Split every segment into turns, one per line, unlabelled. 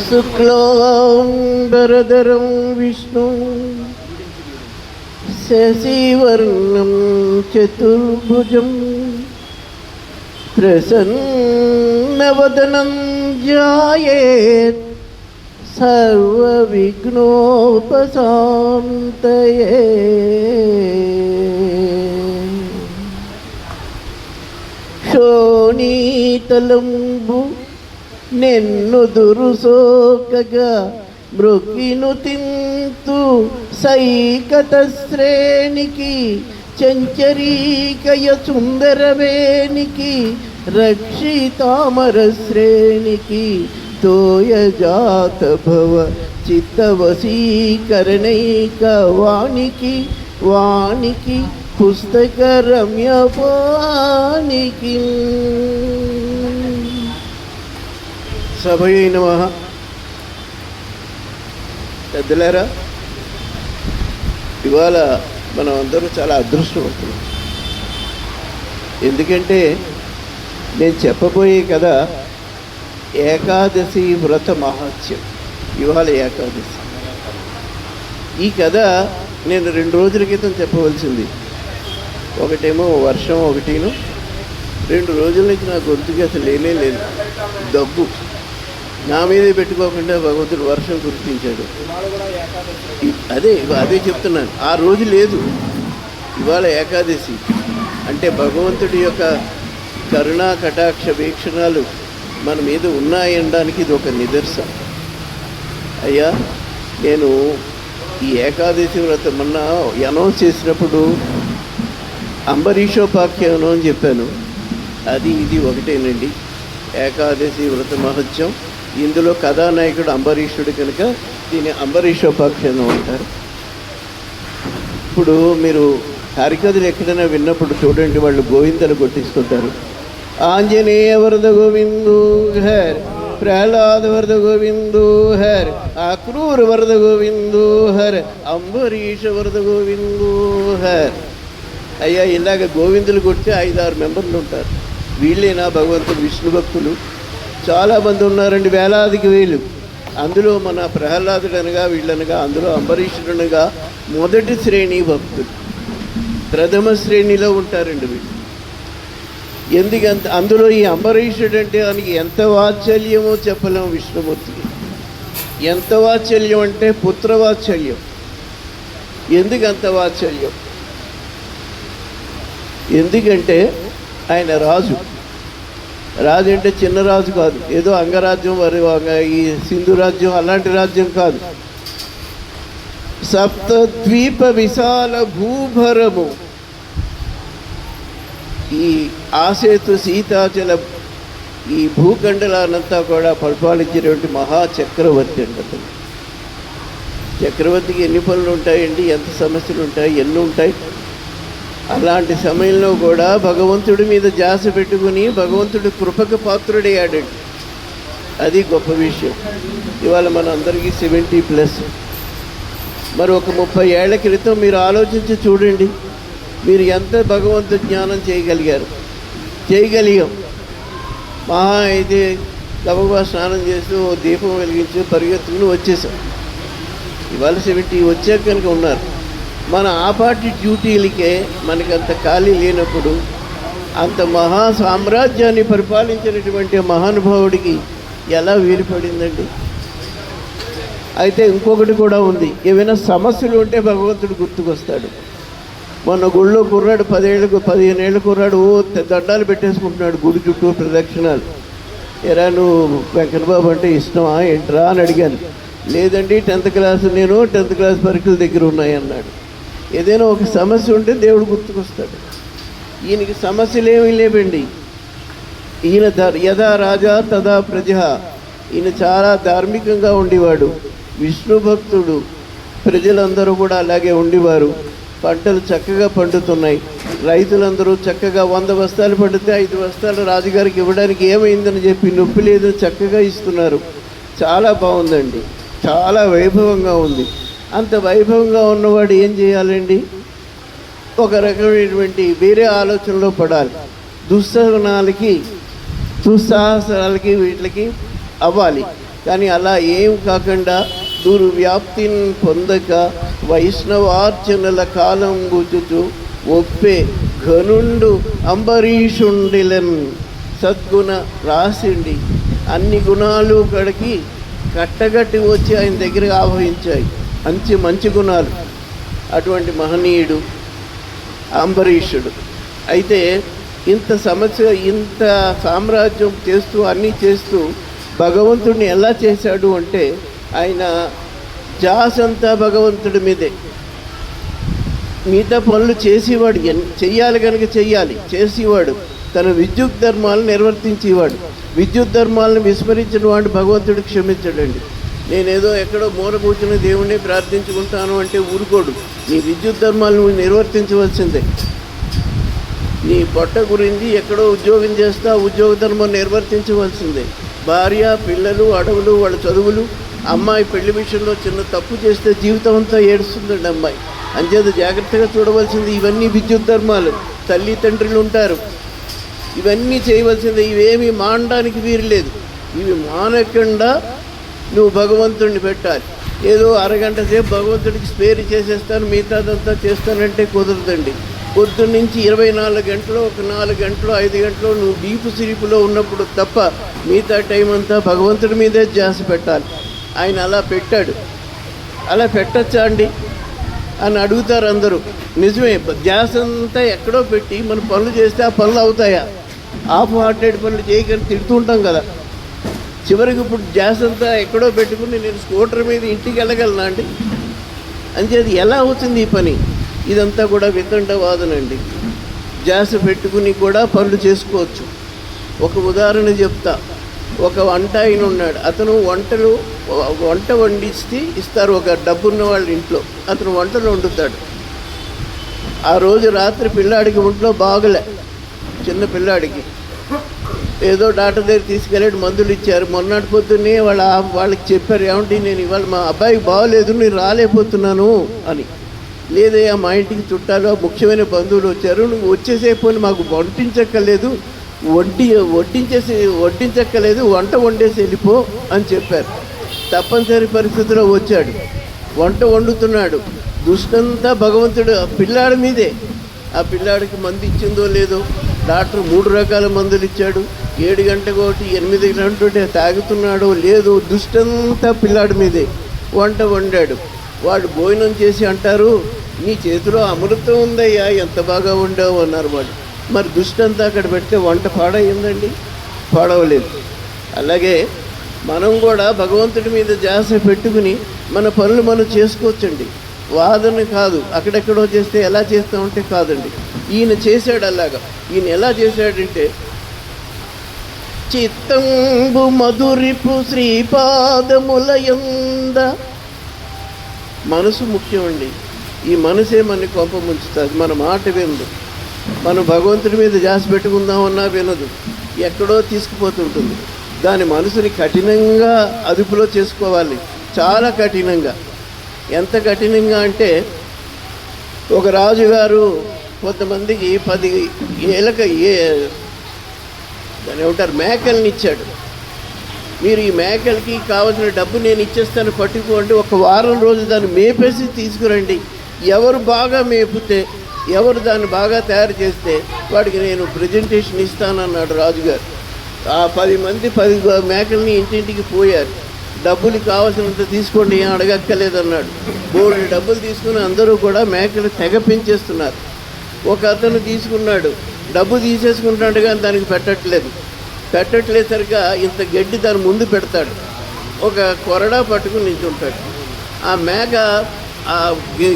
శుక్లాంబరధరం విష్ణు శశివర్ణం చతుర్భుజం ప్రసన్నవదనం ధ్యాయేత్ సర్వవిఘ్నోపశాంతయే. శోణీతలంబు నెన్నుదురు సోకగా మృకిను తింతు సైకత శ్రేణికి చంచరీకయ సుందరవేనికి రక్షితామర శ్రేణికి తోయజాత భవ చిత్తవశీకరణైక వాణికి వాణికి పుస్తక రమ్యపానికి. సభయే నమః. పెద్దలారా, ఇవాళ మనం అందరూ చాలా అదృష్టవంతులు. ఎందుకంటే నేను చెప్పబోయే కదా ఏకాదశి వ్రత మహాత్యం. ఇవాళ ఏకాదశి. ఈ కథ నేను 2 రోజుల క్రితం చెప్పవలసింది. ఒకటేమో వర్షం, ఒకటిను 2 రోజుల నుంచి నా గొంతుకి అసలు లేనే లేదు. దగ్గు నా మీదే పెట్టుకోకుండా భగవంతుడు వర్షం కురిపించాడు. అదే చెప్తున్నాను. ఆ రోజు లేదు. ఇవాళ ఏకాదశి అంటే భగవంతుడి యొక్క కరుణా కటాక్ష వీక్షణాలు మన మీద ఉన్నాయనడానికి ఇది ఒక నిదర్శనం. అయ్యా, నేను ఈ ఏకాదశి వ్రతం మొన్న అనౌన్స్ చేసినప్పుడు అంబరీషోపాఖ్యానం అని చెప్పాను. అది ఇది ఒకటేనండి. ఏకాదశి వ్రత మహత్యం. ఇందులో కథానాయకుడు అంబరీషుడు కనుక దీన్ని అంబరీషోపాఖ్యానం అంటారు. ఇప్పుడు మీరు హరికథలు ఎక్కడైనా విన్నప్పుడు చూడండి, వాళ్ళు గోవిందలు కొట్టిస్తుంటారు. ఆంజనేయ వరద గోవిందు హర్, ప్రహ్లాద వరద గోవిందు హర్, అక్రూర వరద గోవిందు హర్, అంబరీష వరద గోవిందు హర్. అయ్యా, ఇలాగ గోవిందులు కొడితే 5-6 మెంబర్లు ఉంటారు. వీళ్ళేనా భగవంతుడు విష్ణు భక్తులు? చాలామంది ఉన్నారండి, వేలాదికి వేలు. అందులో మన ప్రహ్లాదుడు అనగా వీళ్ళనగా, అందులో అంబరీషుడనగా మొదటి శ్రేణి భక్తులు, ప్రథమ శ్రేణిలో ఉంటారండి వీళ్ళు. ఎందుకంత అందులో ఈ అంబరీషుడు అంటే ఆయనకి ఎంత వాత్సల్యమో చెప్పలేము. విష్ణుమూర్తికి ఎంత వాత్సల్యం అంటే పుత్రవాత్సల్యం. ఎందుకంత వాత్సల్యం? ఎందుకంటే ఆయన రాజు. రాజు అంటే చిన్న రాజు కాదు, ఏదో అంగరాజ్యం ఈ సింధు రాజ్యం అలాంటి రాజ్యం కాదు. సప్తద్వీప విశాల భూభరము, ఈ ఆసేతు సీతాచల ఈ భూఖండలానంతా కూడా పరిపాలించినటువంటి మహాచక్రవర్తి అండి. చక్రవర్తికి ఎన్ని పనులు ఉంటాయండి, ఎంత సమస్యలు ఉంటాయి, ఎన్ని ఉంటాయి. అలాంటి సమయంలో కూడా భగవంతుడి మీద ధ్యాస పెట్టుకుని భగవంతుడి కృపకు పాత్రుడయ్యాడండి. అది గొప్ప విషయం. ఇవాళ మన అందరికీ 70+. మరి ఒక 30 ఏళ్ల క్రితం మీరు ఆలోచించి చూడండి, మీరు ఎంత భగవంతు జ్ఞానం చేయగలిగాం. మహా అయితే గబగబా స్నానం చేస్తూ దీపం వెలిగించి పరిగెత్తుకుని వచ్చేసాం. ఇవాళ 70 వచ్చాక కనుక ఉన్నారు. మన ఆపాటి డ్యూటీలకే మనకంత ఖాళీ లేనప్పుడు అంత మహా సామ్రాజ్యాన్ని పరిపాలించినటువంటి మహానుభావుడికి ఎలా వీలుపడిందండి? అయితే ఇంకొకటి కూడా ఉంది. ఏమైనా సమస్యలు ఉంటే భగవంతుడు గుర్తుకొస్తాడు. మొన్న గుళ్ళో కుర్రాడు 15 ఏళ్ళ కుర్రాడు దండాలు పెట్టేసుకుంటున్నాడు గుడి చుట్టూ ప్రదక్షిణాలు. ఎరా, నువ్వు వెంకటబాబు అంటే ఇష్టమా ఏంట్రా అని అడిగాను. లేదండి, 10th క్లాస్, నేను 10th క్లాస్ పరీక్షల దగ్గర ఉన్నాయి అన్నాడు. ఏదైనా ఒక సమస్య ఉంటే దేవుడు గుర్తుకొస్తాడు. ఈయనకి సమస్యలు ఏమీ లేవండి. ఈయన యథా రాజా తదా ప్రజ. ఈయన చాలా ధార్మికంగా ఉండేవాడు, విష్ణు భక్తుడు. ప్రజలందరూ కూడా అలాగే ఉండేవారు. పంటలు చక్కగా పండుతున్నాయి. రైతులందరూ చక్కగా 100 బస్తాలు పండితే 5 బస్తాలు రాజుగారికి ఇవ్వడానికి ఏమైందని చెప్పి నొప్పి లేదని చక్కగా ఇస్తున్నారు. చాలా బాగుందండి, చాలా వైభవంగా ఉంది. అంత వైభవంగా ఉన్నవాడు ఏం చేయాలండి? ఒక రకమైనటువంటి వేరే ఆలోచనలో పడాలి. దుస్సహనాలకి దుస్సాహసాలకి వీటికి అవ్వాలి. కానీ అలా ఏం కాకుండా దుర్వ్యాప్తిని పొందక వైష్ణవార్చనల కాలం గుచుచు ఒప్పే ఘనుండు అంబరీషుండిలన్ సద్గుణ రాసిండి. అన్ని గుణాలు కడికి కట్టగట్టి వచ్చి ఆయన దగ్గర ఆవహించాయి, మంచి గుణాలు. అటువంటి మహనీయుడు అంబరీషుడు. అయితే ఇంత సమస్య, ఇంత సామ్రాజ్యం చేస్తూ అన్నీ చేస్తూ భగవంతుడిని ఎలా చేశాడు అంటే, ఆయన జాస్ అంతా భగవంతుడి మీదే. మిగతా పనులు చేసేవాడు, చెయ్యాలి కనుక చేసేవాడు. తన విద్యుత్ ధర్మాలను నిర్వర్తించేవాడు. విద్యుత్ ధర్మాలను విస్మరించిన వాడు భగవంతుడు క్షమించడండి. నేనేదో ఎక్కడో మూల కూర్చుని దేవుణ్ణి ప్రార్థించుకుంటాను అంటే ఊరుకోడు. నీ విద్యుత్ ధర్మాలను నువ్వు నిర్వర్తించవలసిందే. నీ పొట్ట గురించి ఎక్కడో ఉద్యోగం చేస్తా, ఉద్యోగ ధర్మం నిర్వర్తించవలసిందే. భార్య, పిల్లలు, అడవులు, వాళ్ళ చదువులు. అమ్మాయి పెళ్లి విషయంలో చిన్న తప్పు చేస్తే జీవితం అంతా ఏడుస్తుందండి అమ్మాయి. అంచేత జాగ్రత్తగా చూడవలసింది. ఇవన్నీ విద్యుత్ ధర్మాలు. తల్లి తండ్రులు ఉంటారు, ఇవన్నీ చేయవలసిందే. ఇవేమీ మానడానికి వీలు లేదు. ఇవి మానకుండా నువ్వు భగవంతుడిని పెట్టాలి. ఏదో అరగంట సేపు భగవంతుడికి స్పేర్ చేసేస్తాను, మిగతాదంతా చేస్తానంటే కుదరదండి. పొద్దున్నుంచి 24 గంటలు, ఒక 4 గంటలు, 5 గంటలు నువ్వు డీపు సిరిపులో ఉన్నప్పుడు తప్ప మిగతా టైం అంతా భగవంతుడి మీదే ధ్యాస పెట్టాలి. ఆయన అలా పెట్టాడు. అలా పెట్టచ్చా అండి అని అడుగుతారు అందరూ. నిజమే, ధ్యాస అంతా ఎక్కడో పెట్టి మన పనులు చేస్తే ఆ పనులు అవుతాయా? హాఫ్ హార్టెడ్ పనులు చేయకని తిడుతుంటాం కదా. చివరికి ఇప్పుడు ధ్యాస అంతా ఎక్కడో పెట్టుకుని నేను స్కూటర్ మీద ఇంటికి వెళ్ళగలనా అండి? అంచేది ఎలా అవుతుంది ఈ పని? ఇదంతా కూడా వితండవాదనండి. ధ్యాస పెట్టుకుని కూడా పనులు చేసుకోవచ్చు. ఒక ఉదాహరణ చెప్తా. ఒక వంట ఆయన ఉన్నాడు. అతను వంట వండిస్తే ఇస్తారు ఒక డబ్బున్న వాళ్ళ ఇంట్లో. అతను వంటలు వండుతాడు. ఆ రోజు రాత్రి పిల్లాడికి ఒంట్లో బాగలే, చిన్న పిల్లాడికి. ఏదో డాక్టర్ దగ్గర తీసుకెళ్ళాడు, మందులు ఇచ్చారు. మొన్నటి పొద్దున్నే వాళ్ళకి చెప్పారు, ఏమంటే నేను ఇవాళ మా అబ్బాయికి బాగోలేదు, నేను రాలేకపోతున్నాను అని. లేదయ్యా, మా ఇంటికి చుట్టాలు ముఖ్యమైన బంధువులు వచ్చారు, నువ్వు వచ్చేసేపు మాకు వడ్డించక్కర్లేదు, వడ్డించక్కర్లేదు, వంట వండేసి వెళ్ళిపో అని చెప్పారు. తప్పనిసరి పరిస్థితిలో వచ్చాడు, వంట వండుతున్నాడు. దుష్టంతా భగవంతుడు పిల్లాడి మీదే. ఆ పిల్లాడికి మందు ఇచ్చిందో లేదో, డాక్టర్ 3 రకాల మందులు ఇచ్చాడు. 7 గంటకు ఒకటి, 8 గంటలు తాగుతున్నాడో లేదో, దుష్టంతా పిల్లాడి మీదే. వంట వండాడు. వాడు భోజనం చేసి అంటారు, నీ చేతిలో అమృతం ఉందయ్యా, ఎంత బాగా వండావు అన్నారు వాడు. మరి దుష్టంతా అక్కడ పెడితే వంట పాడయిందండి? పాడవలేదు. అలాగే మనం కూడా భగవంతుడి మీద ధ్యాస పెట్టుకుని మన పనులు మనం చేసుకోవచ్చండి. వాదన కాదు, అక్కడెక్కడో చేస్తే ఎలా చేస్తామంటే కాదండి. ఈయన చేశాడు అలాగా. ఈయన ఎలా చేశాడంటే, చిత్తంబు మధురిపు శ్రీపాదములయంద. మనసు ముఖ్యమండి. ఈ మనసే మన కొంప ముంచుతుంది. మన మాట వినదు. మనం భగవంతుడి మీద ధ్యాస పెట్టుకుందామన్నా వినదు, ఎక్కడో తీసుకుపోతుంటుంది. దాని మనసుని కఠినంగా అదుపులో చేసుకోవాలి, చాలా కఠినంగా. ఎంత కఠినంగా అంటే, ఒక రాజుగారు కొంతమందికి 10 ఏళ్ళకి దాని ఏమంటారు మేకల్ని ఇచ్చాడు. మీరు ఈ మేకలకి కావాల్సిన డబ్బు నేను ఇచ్చేస్తాను, పట్టుకోండి, ఒక వారం రోజులు దాన్ని మేపేసి తీసుకురండి. ఎవరు బాగా మేపితే, ఎవరు దాన్ని బాగా తయారు చేస్తే వాడికి నేను ప్రజెంటేషన్ ఇస్తానన్నాడు రాజుగారు. ఆ 10 మంది 10 మేకల్ని ఇంటింటికి పోయారు. డబ్బులు కావాల్సినంత తీసుకోండి, ఏం అడగక్కర్లేదన్నాడు. 3 డబ్బులు తీసుకుని అందరూ కూడా మేకలు తెగ పెంచేస్తున్నారు. ఒక అతను తీసుకున్నాడు, డబ్బు తీసేసుకుంటాడు కానీ దానికి పెట్టట్లేసరిగా ఇంత గడ్డి దాని ముందు పెడతాడు. ఒక కొరడా పట్టుకుని నించుంటాడు. ఆ మేక ఆ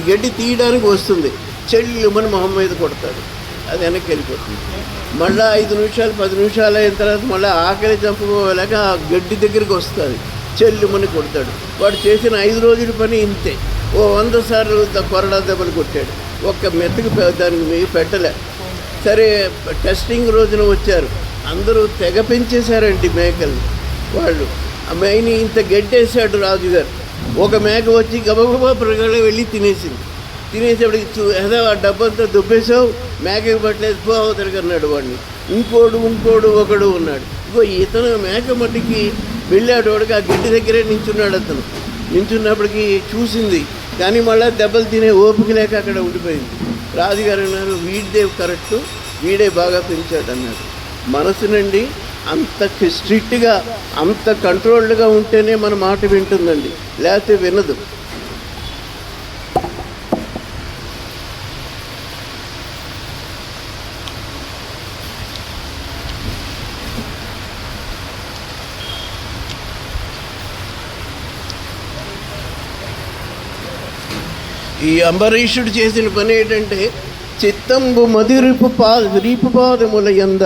గడ్డి తీయడానికి వస్తుంది, చెల్లుమని మొహం మీద కొడతాడు, అది వెనక్కి వెళ్ళిపోతుంది. మళ్ళీ 5 నిమిషాలు 10 నిమిషాలు అయిన తర్వాత మళ్ళీ ఆకలి చంపుకోలేక ఆ గడ్డి దగ్గరికి వస్తుంది, చెల్లుమని కొడతాడు. వాడు చేసిన 5 రోజుల పని ఇంతే. 100 సార్లు కొరడా దెబ్బలు కొట్టాడు, ఒక్క మెతుకు దానికి పెట్టలే. సరే, టెస్టింగ్ రోజున వచ్చారు, అందరూ తెగ పెంచేశారండి మేకలు. వాళ్ళు ఆ మేకని ఇంత గడ్డేసాడు రాజుగారు. ఒక మేక వచ్చి గబగబా ప్రగడ వెళ్ళి తినేసేపటికి ఏదో ఆ డబ్బంతా దుబ్బేసావు, మేకకి పట్టలేదు, పో అవతలికి అన్నాడు వాడిని. ఇంకోడు ఒకడు ఉన్నాడు. ఇగో ఇతను మేకమట్టికి వెళ్ళాడోడికి ఆ గడ్డి దగ్గరే నించున్నాడు. అతను నించున్నప్పటికీ చూసింది, కానీ మళ్ళీ దెబ్బలు తినే ఓపిక లేక అక్కడ ఉండిపోయింది. రాజుగారు అన్నారు, వీడిదే కరెక్టు, వీడే బాగా పెంచాడు అన్నాడు. మనసునండి అంత స్ట్రిక్ట్గా, అంత కంట్రోల్డ్గా ఉంటేనే మన మాట వింటుందండి, లేకపోతే వినదు. ఈ అంబరీషుడు చేసిన పని ఏంటంటే, చిత్తంబు రీపుపాదముల యంద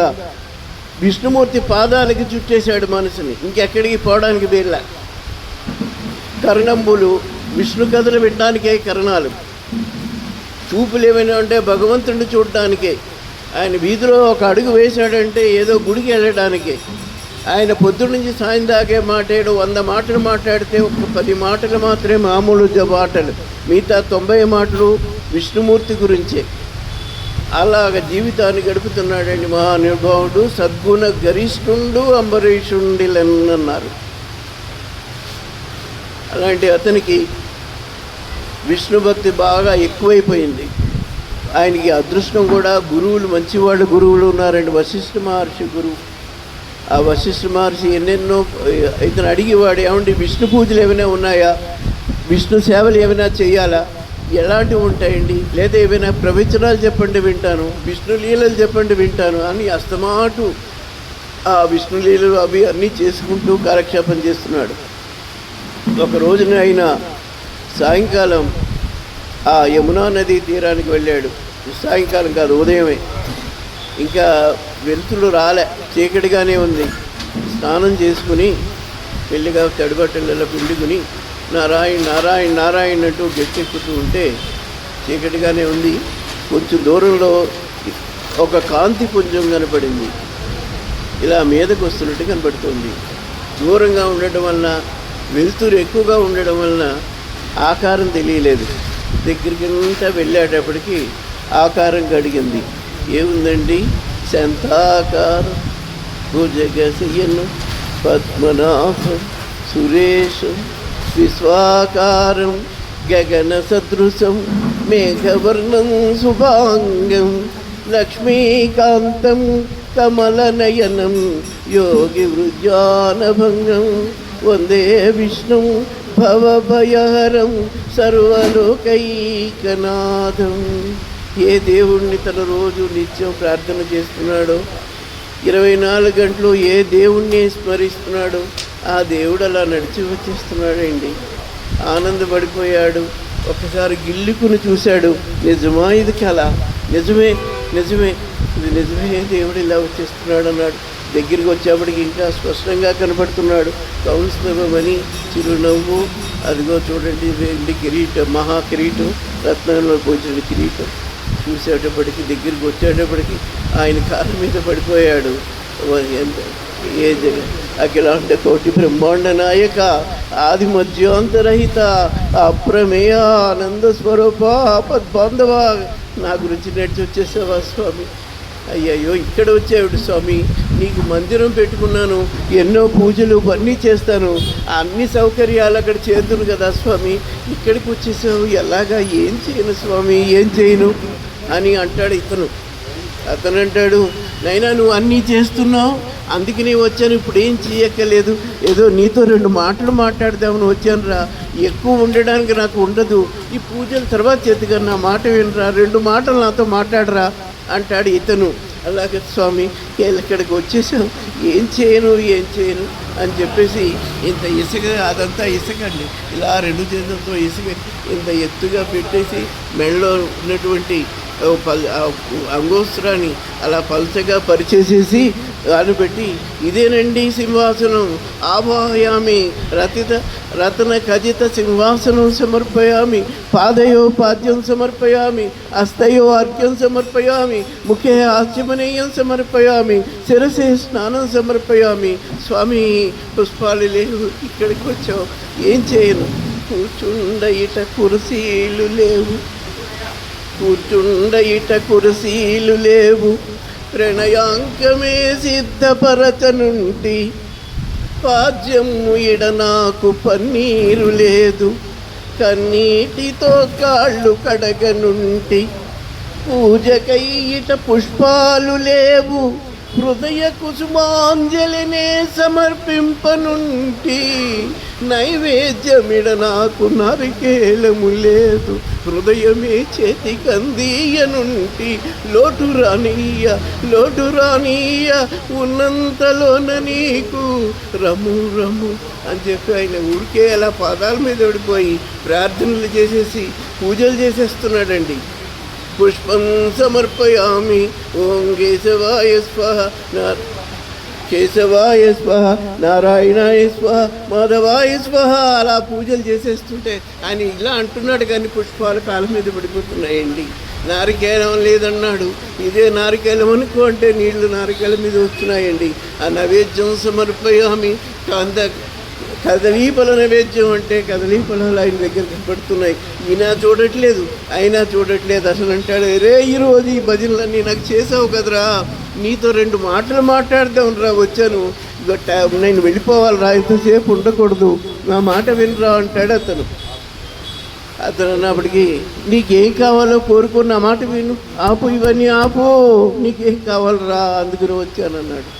విష్ణుమూర్తి పాదాలకి చుట్టేశాడు మనసుని, ఇంకెక్కడికి పోవడానికి వీళ్ళ. కర్ణంబులు విష్ణు కథలు వినడానికే కరణాలు, చూపులు ఏమైనా ఉంటే భగవంతుడిని చూడడానికే. ఆయన వీధిలో ఒక అడుగు వేశాడంటే ఏదో గుడికి వెళ్ళడానికే. ఆయన పొద్దున్న నుంచి సాయం దాకే మాట్లాడు, 100 మాటలు మాట్లాడితే ఒక 10 మాటలు మాత్రమే మామూలు మాటలు, మిగతా 90 మాటలు విష్ణుమూర్తి గురించే. అలాగ జీవితాన్ని గడుపుతున్నాడండి మహానుభావుడు. సద్గుణ గరిష్ఠుండు అంబరీషుండిలన్నారు. అలాంటి అతనికి విష్ణు భక్తి బాగా ఎక్కువైపోయింది. ఆయనకి అదృష్టం కూడా, గురువులు మంచివాళ్ళు గురువులు ఉన్నారండి. వశిష్ఠ మహర్షి గురువు. ఆ వశిష్ఠ మహర్షి ఎన్నెన్నో ఇతను అడిగేవాడు, ఏమండి విష్ణు పూజలు ఏమైనా ఉన్నాయా, విష్ణు సేవలు ఏమైనా చేయాలా, ఎలాంటివి ఉంటాయండి, లేదా ఏమైనా ప్రవచనాలు చెప్పండి వింటాను, విష్ణు లీలలు చెప్పండి వింటాను అని అస్తమాటు ఆ విష్ణు లీలలు అవి అన్నీ చేసుకుంటూ కాలక్షేపం చేస్తున్నాడు. ఒక రోజున ఆయన సాయంకాలం ఆ యమునా నది తీరానికి వెళ్ళాడు. సాయంకాలం కాదు, ఉదయమే. ఇంకా వెలుతురు రాలే, చీకటిగానే ఉంది. స్నానం చేసుకుని పెళ్ళిగా తడిబట్టలలో పిండుకుని నారాయణ నారాయణ నారాయణ అంటూ గట్టెక్కుతూ ఉంటే చీకటిగానే ఉంది. కొంచెం దూరంలో ఒక కాంతి పుంజం కనపడింది. ఇలా మీదకు వస్తున్నట్టు కనపడుతుంది. దూరంగా ఉండటం వలన, వెలుతురు ఎక్కువగా ఉండడం వలన ఆకారం తెలియలేదు. దగ్గరికి అంతా వెళ్ళేటప్పటికి ఆకారం కడిగింది. ఏముందండి, శంతాకారం భుజగశయను పద్మనాభం సురేశం విశ్వాకారం గగన సదృశం మేఘవర్ణం శుభాంగం లక్ష్మీకాంతం కమలనయనం యోగి వృజానభంగం వందే విష్ణు భవభయహరం సర్వలోకైకనాథం. ఏ దేవుణ్ణి తన రోజు నిత్యం ప్రార్థన చేస్తున్నాడో, 24 గంటలు ఏ దేవుణ్ణి స్మరిస్తున్నాడో ఆ దేవుడు అలా నడిచి వచ్చేస్తున్నాడండి. ఆనందపడిపోయాడు. ఒకసారి గిల్లుకుని చూశాడు, నిజమా ఇది కళ, నిజమే నిజమే ఇది నిజమే, దేవుడు ఇలా వచ్చేస్తున్నాడు అన్నాడు. దగ్గరికి వచ్చేప్పటికి ఇంకా స్పష్టంగా కనపడుతున్నాడు. కౌన్సిలమని చిరునవ్వు, అదిగో చూడండి వెండి కిరీటం, మహా కిరీటం, రత్నంలో పోసిన కిరీటం. చూసేటప్పటికి దగ్గరికి వచ్చేటప్పటికి ఆయన కాళ్ళ మీద పడిపోయాడు. ఏ జగ అఖిలాండ కోటి బ్రహ్మాండ నాయక ఆది మధ్యాంతరహిత అప్రమేయ ఆనంద స్వరూప పద్బాంధవ, నా గురించి నడిచి వచ్చేసావా స్వామి? అయ్యయ్యో, ఇక్కడ వచ్చావుడు స్వామి, నీకు మందిరం పెట్టుకున్నాను, ఎన్నో పూజలు అన్నీ చేస్తాను, అన్ని సౌకర్యాలు అక్కడ చేతును కదా స్వామి, ఇక్కడికి వచ్చేసావు ఎలాగా? ఏం చేయను స్వామి, ఏం చేయను అని అంటాడు ఇతను. అతను అంటాడు, నైనా నువ్వు అన్నీ చేస్తున్నావు, అందుకనే వచ్చాను, ఇప్పుడు ఏం చేయక్కర్లేదు, ఏదో నీతో 2 మాటలు మాట్లాడదామని వచ్చాను రా, ఎక్కువ ఉండడానికి నాకు ఉండదు, ఈ పూజల తర్వాత చేతిగా నా మాట వినరా, 2 మాటలు నాతో మాట్లాడరా అంటాడు ఇతను. అలాగే స్వామి ఇక్కడికి వచ్చేసాం, ఏం చేయను అని చెప్పేసి ఇంత ఇసుక, అదంతా ఇసుక అండి, ఇలా 2 చేతులతో ఇసుక ఇంత ఎత్తుగా పెట్టేసి మెడలో ఉన్నటువంటి అంగోస్త్రాన్ని అలా పల్చగా పరిచేసేసి పెట్టి, ఇదేనండి సింహాసనం, ఆవాహయామి రతన ఖజిత సింహాసనం సమర్పయామి, పాదయో పాద్యం సమర్పయామి, హస్తయో అర్ఘ్యం సమర్పయామి, ముఖే ఆచమనీయం సమర్పయామి, శిరసే స్నానం సమర్పయామి. స్వామి పుష్పాలు లేవు, ఇక్కడికి వచ్చావు, ఏం చేయను, కూర్చుండయిట కుర్చీలు లేవు, ప్రణయాంకమే సిద్ధపరచనుంటి పాద్యము ఇడ నాకు పన్నీరు లేదు, కన్నీటితో కాళ్ళు కడగనుంటి పూజకై ఇట పుష్పాలు లేవు, హృదయ కుసుమాంజలినే సమర్పింపనుంటి నైవేద్యమిడ నాకు నారికేళము లేదు, హృదయమే చేతికందీయనుంటి లోటు రానీయ ఉన్నంతలోన నీకు రము రము అని చెప్పి ఆయన ఊరికే అలా పాదాల మీద ఓడిపోయి ప్రార్థనలు చేసేసి పూజలు చేసేస్తున్నాడండి. పుష్పం సమర్పయామి ఓం కేశవాయ స్వాహ, కేశవాయ స్వాహ, నారాయణాయ స్వాహ, మాధవాయ స్వాహ అలా పూజలు చేసేస్తుంటే ఆయన ఇలా అంటున్నాడు కానీ పుష్పాలు కాళ్ళ మీద పడిపోతున్నాయండి. నారికేలం లేదన్నాడు, ఇదే నారికేలం అనుకో అంటే నీళ్లు నారికేలం మీద వస్తున్నాయండి. ఆ నైవేద్యం సమర్పయామి కదలీఫల నైవేద్యం అంటే కదలీఫలాలు ఆయన దగ్గరికి పడుతున్నాయి. అయినా చూడట్లేదు అసలు అంటాడు, రే ఈరోజు ఈ భజనలన్నీ నాకు చేసావు కదరా, నీతో 2 మాటలు మాట్లాడదాం రా వచ్చాను, నేను వెళ్ళిపోవాలిరా, ఇంతసేపు ఉండకూడదు, నా మాట వినరా అంటాడు అతను అన్నప్పటికీ నీకేం కావాలో కోరుకున్న మాట విను, ఆపు ఇవన్నీ ఆపు, నీకేం కావాలరా అందుకుని వచ్చానన్నాడు.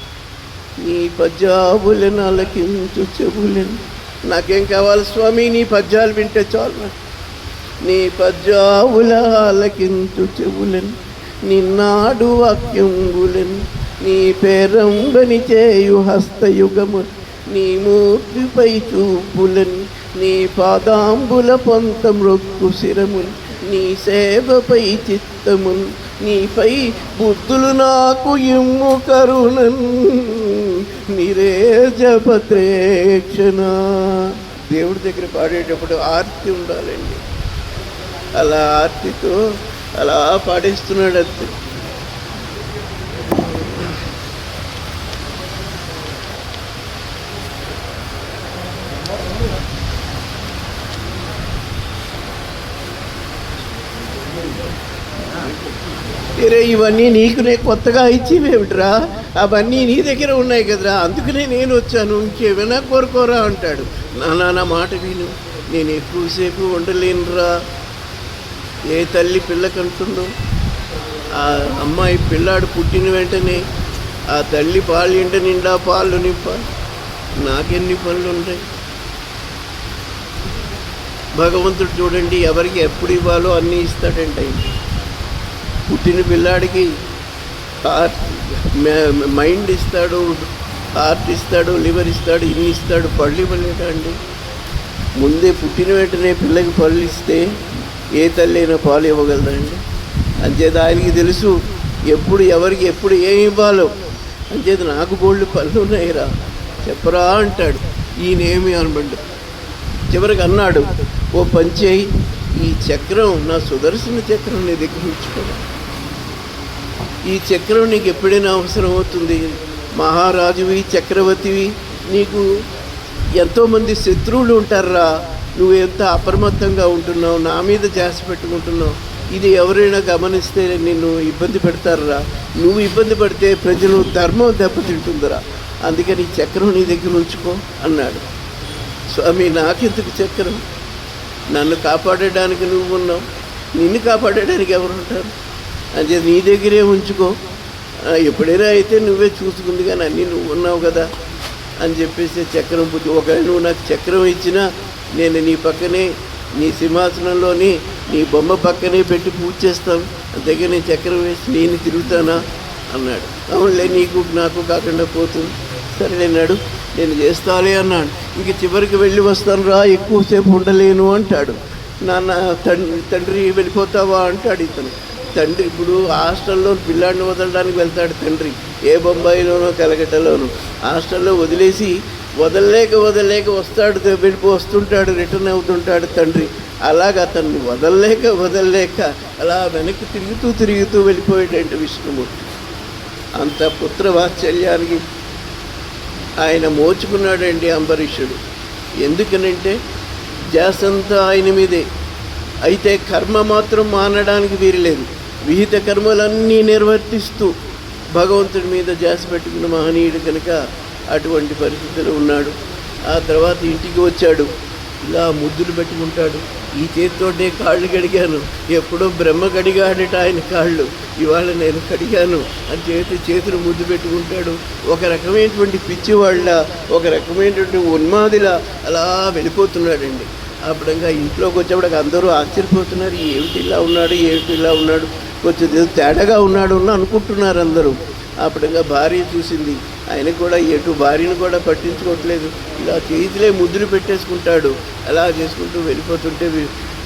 నీ పద్యాబులను అలకించు చెబులను, నాకేం కావాలి స్వామి, నీ పద్యాలు వింటే చాలు, నీ పద్యాబుల ఆలకించు చెబులను, నిన్నాడు వాక్యంబులను, నీ పేరంబని చేయు హస్తయుగము, నీ మూర్తిపై చూపులను, నీ పాదాంబుల పొంత మృక్కు శిరములు, నీ సేవపై చిత్తమును, నీపై బుద్ధులు నాకు ఇమ్ము కరుణన్ నిరేజపత్రేక్షణ. దేవుడి దగ్గర పాడేటప్పుడు ఆర్తి ఉండాలండి. అలా ఆర్తితో అలా పాడేస్తున్నాడు అంతే. ఇవన్నీ నీకునే కొత్తగా ఇచ్చివేమిట్రా, అవన్నీ నీ దగ్గర ఉన్నాయి కదరా, అందుకనే నేను వచ్చాను, ఇంకేమైనా కోరుకోరా అంటాడు. నా మాట విను, నేను ఎక్కువసేపు ఉండలేనురా. ఏ తల్లి పిల్లకంటుందో, ఆ అమ్మాయి పిల్లాడు పుట్టిన వెంటనే ఆ తల్లి పాలింట నిండా పాలు నింపాలి. నాకెన్ని పనులు ఉంటాయి. భగవంతుడు చూడండి ఎవరికి ఎప్పుడు ఇవ్వాలో అన్నీ ఇస్తాడంటే, పుట్టిన పిల్లాడికి మైండ్ ఇస్తాడు, హార్ట్ ఇస్తాడు, లివర్ ఇస్తాడు, ఇన్ని ఇస్తాడు, పళ్ళు ఇవ్వలేదా అండి? ముందే పుట్టిన వెంటనే పిల్లకి పళ్ళు ఇస్తే ఏ తల్లి అయినా పాలు ఇవ్వగలదండి? అంచేత ఆయనకి తెలుసు ఎప్పుడు ఎవరికి ఎప్పుడు ఏమి ఇవ్వాలో. అంచేత నాకు బోళ్ళు పళ్ళు ఉన్నాయిరా చెప్పరా అంటాడు. ఈయనేమి అనబడ్డు. చివరికి అన్నాడు, ఓ పంచేయి, ఈ చక్రం నా సుదర్శన చక్రం నీ దగ్గర ఉంచుకోవాలి. ఈ చక్రం నీకు ఎప్పుడైనా అవసరం అవుతుంది. మహారాజువి, చక్రవర్తివి, నీకు ఎంతోమంది శత్రువులు ఉంటారా, నువ్వు ఎంత అప్రమత్తంగా ఉంటున్నావు, నా మీద జాసి పెట్టుకుంటున్నావు, ఇది ఎవరైనా గమనిస్తే నిన్ను ఇబ్బంది పెడతారా, నువ్వు ఇబ్బంది పడితే ప్రజలు ధర్మం దెబ్బతింటుందిరా, అందుకని చక్రం నీ దగ్గర ఉంచుకో అన్నాడు. స్వామి నాకెందుకు చక్రం, నన్ను కాపాడడానికి నువ్వు ఉన్నావు, నిన్ను కాపాడడానికి ఎవరు ఉంటారు, అంటే నీ దగ్గరే ఉంచుకో, ఎప్పుడైనా అయితే నువ్వే చూసుకుంది కానీ అన్నీ నువ్వు ఉన్నావు కదా అని చెప్పేసి చక్రం పుట్టి, ఒకవేళ నువ్వు నాకు చక్రం ఇచ్చినా నేను నీ పక్కనే, నీ సింహాసనంలోని నీ బొమ్మ పక్కనే పెట్టి పూజ చేస్తాను, అంతేగా నేను చక్రం వేసి నేను తిరుగుతానా అన్నాడు. అవునులే, నీకు నాకు కాకుండా పోతుంది, సరేనాడు, నేను చేస్తాలే అన్నాడు. ఇంక చివరికి వెళ్ళి వస్తాను రా, ఎక్కువసేపు ఉండలేను అంటాడు. నాన్న తండ్రి వెళ్ళిపోతావా అంటాడు ఇతను. తండ్రి ఇప్పుడు హాస్టల్లో పిల్లాడిని వదలడానికి వెళ్తాడు తండ్రి, ఏ బొంబాయిలోనో కలకట్టలోనో. హాస్టల్లో వదలలేక వస్తాడు, వస్తుంటాడు, రిటర్న్ అవుతుంటాడు తండ్రి. అలాగ అతన్ని వదలలేక అలా వెనక్కి తిరుగుతూ వెళ్ళిపోయేటంటే విష్ణుమూర్తి. అంత పుత్రవాత్సల్యానికి ఆయన మోచుకున్నాడండి అంబరీషుడు. ఎందుకనంటే జాసంతా ఆయన మీదే. అయితే కర్మ మాత్రం మానడానికి వీరలేదు. విహిత కర్మలన్నీ నిర్వర్తిస్తూ భగవంతుడి మీద ధ్యాస పెట్టుకున్న మహనీయుడు కనుక అటువంటి పరిస్థితిలో ఉన్నాడు. ఆ తర్వాత ఇంటికి వచ్చాడు, ఇలా ముద్దులు పెట్టుకుంటాడు. ఈ చేతితోటే కాళ్ళు కడిగాను, ఎప్పుడో బ్రహ్మ కడిగాడట ఆయన కాళ్ళు, ఇవాళ నేను కడిగాను అని చేతులు ముద్దు పెట్టుకుంటాడు. ఒక రకమైనటువంటి పిచ్చివాళ్ళ, ఒక రకమైనటువంటి ఉన్మాదిలా అలా వెళ్ళిపోతున్నాడండి. అప్పుడంగా ఇంట్లోకి వచ్చేప్పటికి అందరూ ఆశ్చర్యపోతున్నారు, ఏమిటి ఇలా ఉన్నాడు, కొంచెం తేడాగా ఉన్నాడు అని అనుకుంటున్నారు అందరూ. అప్పుడంగా భార్య చూసింది, ఆయన కూడా ఎటు భార్యను కూడా పట్టించుకోవట్లేదు, ఇలా చేతిలే ముద్దులు పెట్టేసుకుంటాడు. అలా చేసుకుంటూ వెళ్ళిపోతుంటే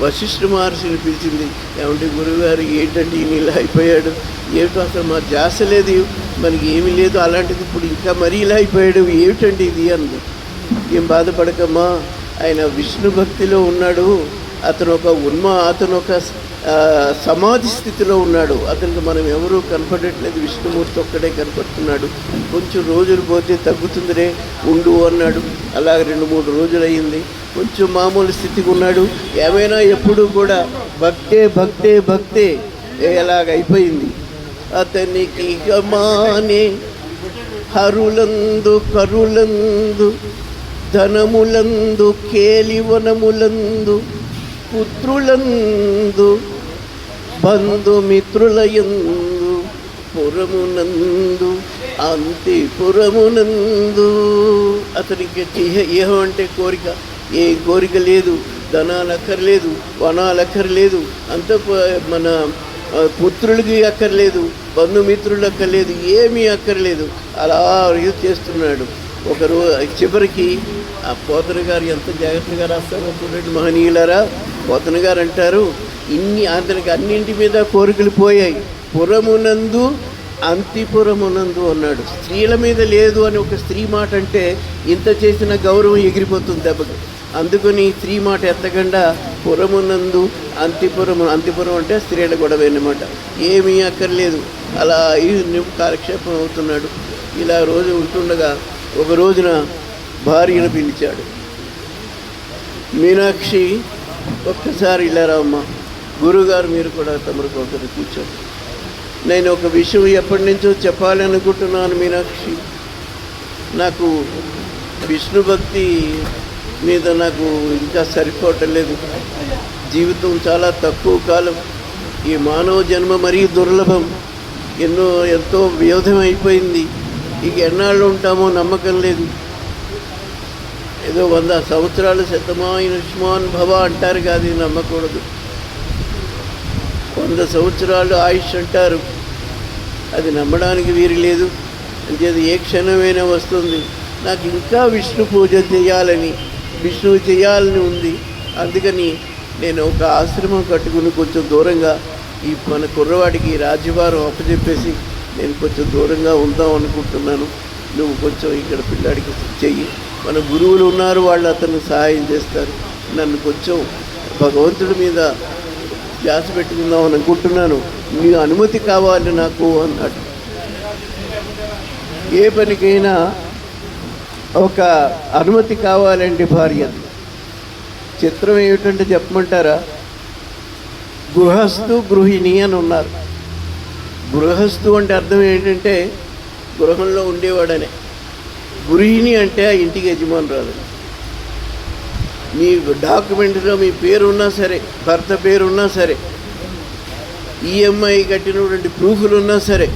వశిష్ఠ మహర్షిని పిలిచింది, ఏమంటే గురువుగారు ఏంటంటే ఈయన ఇలా అయిపోయాడు, ఏమిటో అసలు మా ధ్యాస లేదు, మనకి ఏమీ లేదు, అలాంటిది ఇప్పుడు ఇంకా మరీ ఇలా అయిపోయాడు, ఏమిటండి ఇది అంది. ఏం బాధపడకమ్మా, ఆయన విష్ణు భక్తిలో ఉన్నాడు, అతను ఒక సమాధి స్థితిలో ఉన్నాడు, అతనికి మనం ఎవరూ కనపడట్లేదు, విష్ణుమూర్తి ఒక్కడే కనపడుతున్నాడు, కొంచెం రోజులు పోతే తగ్గుతుందిరే ఉండు అన్నాడు. అలా 2-3 రోజులు అయ్యింది, కొంచెం మామూలు స్థితికి ఉన్నాడు. ఏమైనా ఎప్పుడూ కూడా భక్తే ఎలాగైపోయింది. అతనికి మానే హరులందు కరులందు ధనములందు కేలివనములందు పుత్రులందు బంధుమిత్రులయందు పురమునందు అంతిపురమునందు అతనికి ఏమంటే కోరిక, ఏ కోరిక లేదు, ధనాలు అక్కర్లేదు, వనాలు అక్కర్లేదు, అంత మన పుత్రులకి అక్కర్లేదు, బంధుమిత్రులు అక్కర్లేదు, ఏమీ అక్కర్లేదు, అలా చేస్తున్నాడు. ఒకరోజు చివరికి ఆ పోతన గారు ఎంత జాగ్రత్తగా రాస్తారో చూడండి మహనీయులారా. పోతన గారు అంటారు, అతనికి అన్నింటి మీద కోరికలు పోయాయి, పురమునందు అంతిపురమునందు అన్నాడు. స్త్రీల మీద లేదు అని ఒక స్త్రీ మాట అంటే ఇంత చేసిన గౌరవం ఎగిరిపోతుంది దెబ్బకి. అందుకని స్త్రీ మాట ఎత్తకుండా పురమునందు అంతిపురం అంటే స్త్రీల గొడవ అన్నమాట, ఏమీ అక్కర్లేదు, అలా కాలక్షేపం అవుతున్నాడు. ఇలా రోజు ఉంటుండగా ఒక రోజున భార్యను పిలిచాడు. మీనాక్షి, ఒక్కసారి ఇలా రామ్మా, గురువుగారు మీరు కూడా తమరికి ఒకరు కూర్చోండి, నేను ఒక విషయం ఎప్పటి నుంచో చెప్పాలి అనుకుంటున్నాను మీనాక్షి. నాకు విష్ణు భక్తి మీద నాకు ఇంకా సరిపోవటం లేదు, జీవితం చాలా తక్కువ కాలం, ఈ మానవ జన్మ మరీ దుర్లభం, ఎంతో వ్యవధం అయిపోయింది, ఇక ఎన్నాళ్ళు ఉంటామో నమ్మకం లేదు, ఏదో 100 సంవత్సరాలు శతమాయుష్మాన్ భవ అంటారు కాదు, నమ్మకూడదు. 100 సంవత్సరాలు ఆయుష్ అంటారు, అది నమ్మడానికి వీలు లేదు. అంచేది ఏ క్షణమైనా వస్తుంది. నాకు ఇంకా విష్ణు పూజ విష్ణువు చేయాలని ఉంది. అందుకని నేను ఒక ఆశ్రమం కట్టుకుని కొంచెం దూరంగా మన కుర్రవాడికి రాజ్యభారం అప్పచెప్పేసి నేను కొంచెం దూరంగా ఉందాం అనుకుంటున్నాను. నువ్వు కొంచెం ఇక్కడ పిల్లాడికి చెయ్యి, మన గురువులు ఉన్నారు, వాళ్ళు అతను సహాయం చేస్తారు, నన్ను కొంచెం భగవంతుడి మీద ధ్యాస పెట్టుకుందాం అని అనుకుంటున్నాను, నీ అనుమతి కావాలి నాకు అన్నాడు. ఏ పనికైనా ఒక అనుమతి కావాలండి భార్య. చిత్రం ఏమిటంటే చెప్పమంటారా, గృహస్థు గృహిణి అని ఉన్నారు. గృహస్థు అంటే అర్థం ఏంటంటే గృహంలో ఉండేవాడనే, గృహిణి అంటే ఆ ఇంటికి యజమానురాలు. మీ డాక్యుమెంట్లో మీ పేరున్నా సరే, భర్త పేరున్నా సరే, ఈఎంఐ కట్టినటువంటి ప్రూఫ్లు ఉన్నా సరే,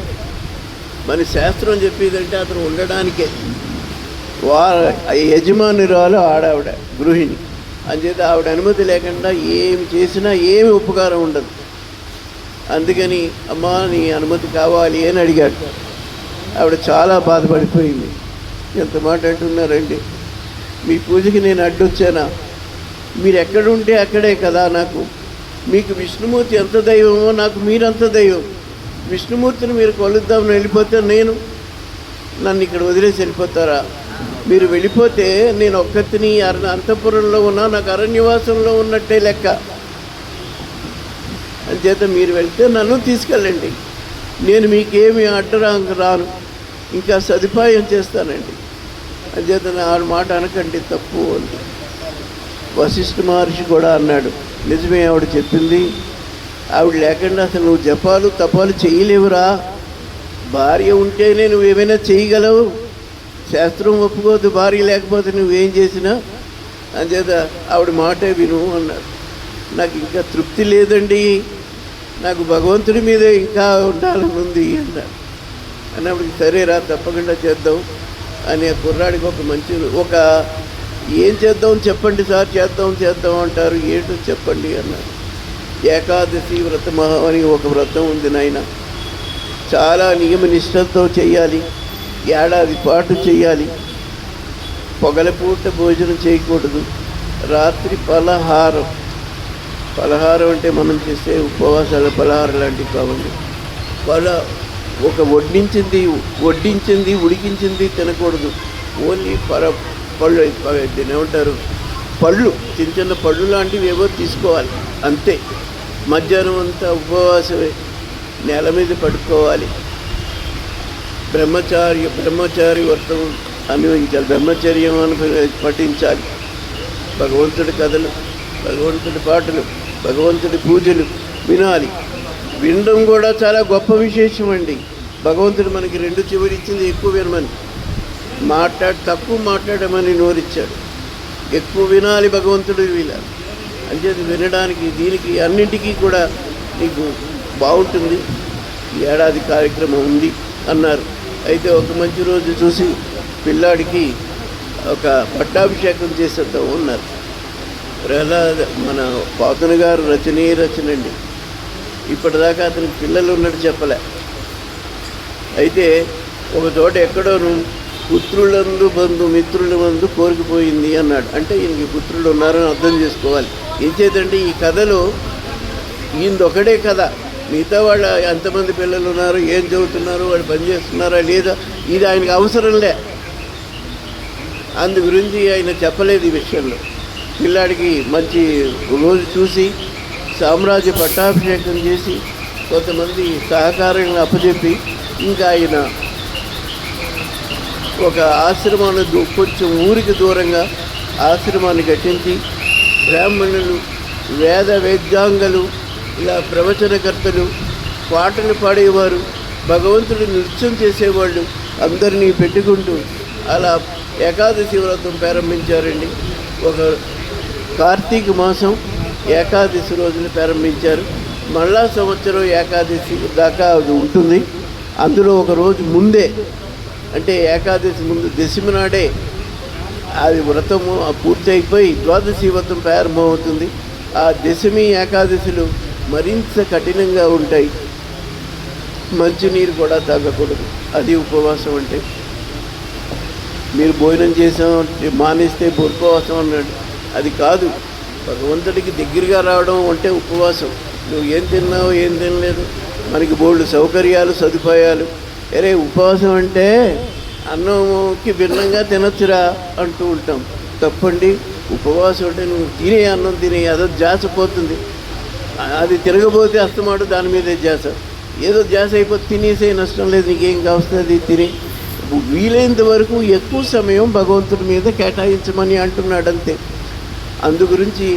మన శాస్త్రం చెప్పేదంటే అతను ఉండడానికే యజమానురాలు ఆడావిడ గృహిణి. అంచేత ఆవిడ అనుమతి లేకుండా ఏమి చేసినా ఏమి ఉపకారం ఉండదు. అందుకని అమ్మా నీ అనుమతి కావాలి అని అడిగాడు. ఆవిడ చాలా బాధపడిపోయింది. ఎంత మాట అంటున్నారండి, మీ పూజకి నేను అడ్డొచ్చానా, మీరు ఎక్కడుంటే అక్కడే కదా నాకు, మీకు విష్ణుమూర్తి ఎంత దైవమో నాకు మీరంత దైవం. విష్ణుమూర్తిని మీరు కొలుద్దామని వెళ్ళిపోతే నన్ను ఇక్కడ వదిలేసి వెళ్ళిపోతారా? మీరు వెళ్ళిపోతే నేను ఒక్కతిని అంతఃపురంలో ఉన్నా, నాకు అరణ్యవాసంలో ఉన్నట్టే లెక్క. అంచేత మీరు వెళ్తే నన్ను తీసుకెళ్ళండి, నేను మీకేమి రాను, ఇంకా సదుపాయం చేస్తానండి. అంచేత ఆ మాట అనకండి, తప్పు అంది. వశిష్ఠ మహర్షి కూడా అన్నాడు, నిజమే ఆవిడ చెప్పింది, ఆవిడ లేకుండా అసలు నువ్వు జపాలు తపాలు చేయలేవురా, భార్య ఉంటేనే నువ్వేమైనా చేయగలవు, శాస్త్రం ఒప్పుకోదు భార్య లేకపోతే నువ్వేం చేసినా. అంచేత ఆవిడ మాటే విను అన్నారు. నాకు ఇంకా తృప్తి లేదండి, నాకు భగవంతుడి మీద ఇంకా ఉండాలని ఉంది అన్నారు. అన్నప్పటికి సరేరా తప్పకుండా చేద్దాం అని ఆ కుర్రాడికి ఒక ఏం చేద్దాం చెప్పండి సార్, చేద్దాం అంటారు, ఏంటో చెప్పండి అన్నారు. ఏకాదశి వ్రతం అని ఒక వ్రతం ఉంది నాయన, చాలా నియమ నిష్టలతో చేయాలి, ఏడాది పాటు చేయాలి. పొగలపూట భోజనం చేయకూడదు, రాత్రి పలహారం అంటే మనం చేసే ఉపవాసాల పలహారం లాంటివి కావాలి. ఒక వడ్డించింది ఉడికించింది తినకూడదు. ఓన్లీ పళ్ళు ఏమంటారు, పళ్ళు చిన్న చిన్న పళ్ళు లాంటివి ఏవో తీసుకోవాలి అంతే. మధ్యాహ్నం అంతా ఉపవాసమే, నేల మీద పడుకోవాలి. బ్రహ్మచారి వ్రతం అన్వయించాలి, బ్రహ్మచర్యం అని పఠించాలి. భగవంతుడి కథలు, భగవంతుడి పాటలు, భగవంతుడి పూజలు వినాలి. వినడం కూడా చాలా గొప్ప విశేషం అండి. భగవంతుడు మనకి రెండు చెవులు ఇచ్చింది, ఎక్కువ వినమని. తక్కువ మాట్లాడమని నోరిచ్చాడు, ఎక్కువ వినాలి భగవంతుడు వినాలి. అంటే వినడానికి దీనికి అన్నింటికీ కూడా నీకు బాగుంటుంది. ఏడాది కార్యక్రమం ఉంది అన్నారు. అయితే ఒక మంచి రోజు చూసి పిల్లాడికి ఒక పట్టాభిషేకం చేసేద్దాం ఉన్నారు. మన పాతన గారు రచనండి. ఇప్పటిదాకా అతనికి పిల్లలు ఉన్నట్టు చెప్పలే. అయితే ఒక చోట ఎక్కడోను పుత్రులందు మిత్రుల మందు కోరికిపోయింది అన్నాడు. అంటే ఈయనకి పుత్రులు ఉన్నారని అర్థం చేసుకోవాలి. ఏం చేద్దంటే ఈ కథలో ఈయనదొకడే కథ, మిగతా వాళ్ళు ఎంతమంది పిల్లలు ఉన్నారు, ఏం చదువుతున్నారు, వాళ్ళు పనిచేస్తున్నారా లేదా, ఇది ఆయనకు అవసరం లే. అందు గురించి ఆయన చెప్పలేదు ఈ విషయంలో. పిల్లాడికి మంచి రోజు చూసి సామ్రాజ్య పట్టాభిషేకం చేసి కొంతమంది సహకారంగా అప్పచెప్పి ఇంకా ఆయన ఒక ఆశ్రమాన్ని కొంచెం ఊరికి దూరంగా ఆశ్రమాన్ని కట్టించి బ్రాహ్మణులు, వేదాంగులు, ఇలా ప్రవచనకర్తలు, పాటలు పాడేవారు, భగవంతుడు నృత్యం చేసేవాళ్ళు అందరినీ పెట్టుకుంటూ అలా ఏకాదశి వ్రతం ప్రారంభించారండి. ఒక కార్తీక మాసం ఏకాదశి రోజున ప్రారంభించారు. మళ్ళా సంవత్సరం ఏకాదశి దాకా అది ఉంటుంది. అందులో ఒక రోజు ముందే, అంటే ఏకాదశి ముందు దశమి నాడే అది వ్రతము పూర్తి అయిపోయి ద్వాదశి వ్రతం ప్రారంభమవుతుంది. ఆ దశమి ఏకాదశిలు మరింత కఠినంగా ఉంటాయి. మంచినీరు కూడా తాగకూడదు. అది ఉపవాసం అంటే. మీరు భోజనం చేసాం మానేస్తే ఉపవాసం అన్నాడు. అది కాదు, భగవంతుడికి దగ్గరగా రావడం అంటే ఉపవాసం. నువ్వు ఏం తిన్నావు, ఏం తినలేదు, మనకి బోల్డ్ సౌకర్యాలు సదుపాయాలు. ఉపవాసం అంటే అన్నంకి భిన్నంగా తినొచ్చురా అంటూ ఉంటాం. తప్పండి. ఉపవాసం అంటే నువ్వు తినే అన్నం తినే అదో ధ్యాస పోతుంది. అది తిరగబోతే అస్తమాటు దాని మీదే ధ్యాస. ఏదో ధ్యాస అయిపోతే తినేసే, నష్టం లేదు, నీకేం కావస్తుంది తిని. వీలైనంత వరకు ఎక్కువ సమయం భగవంతుడి మీద కేటాయించమని అంటున్నాడు అంతే. అందు గురించి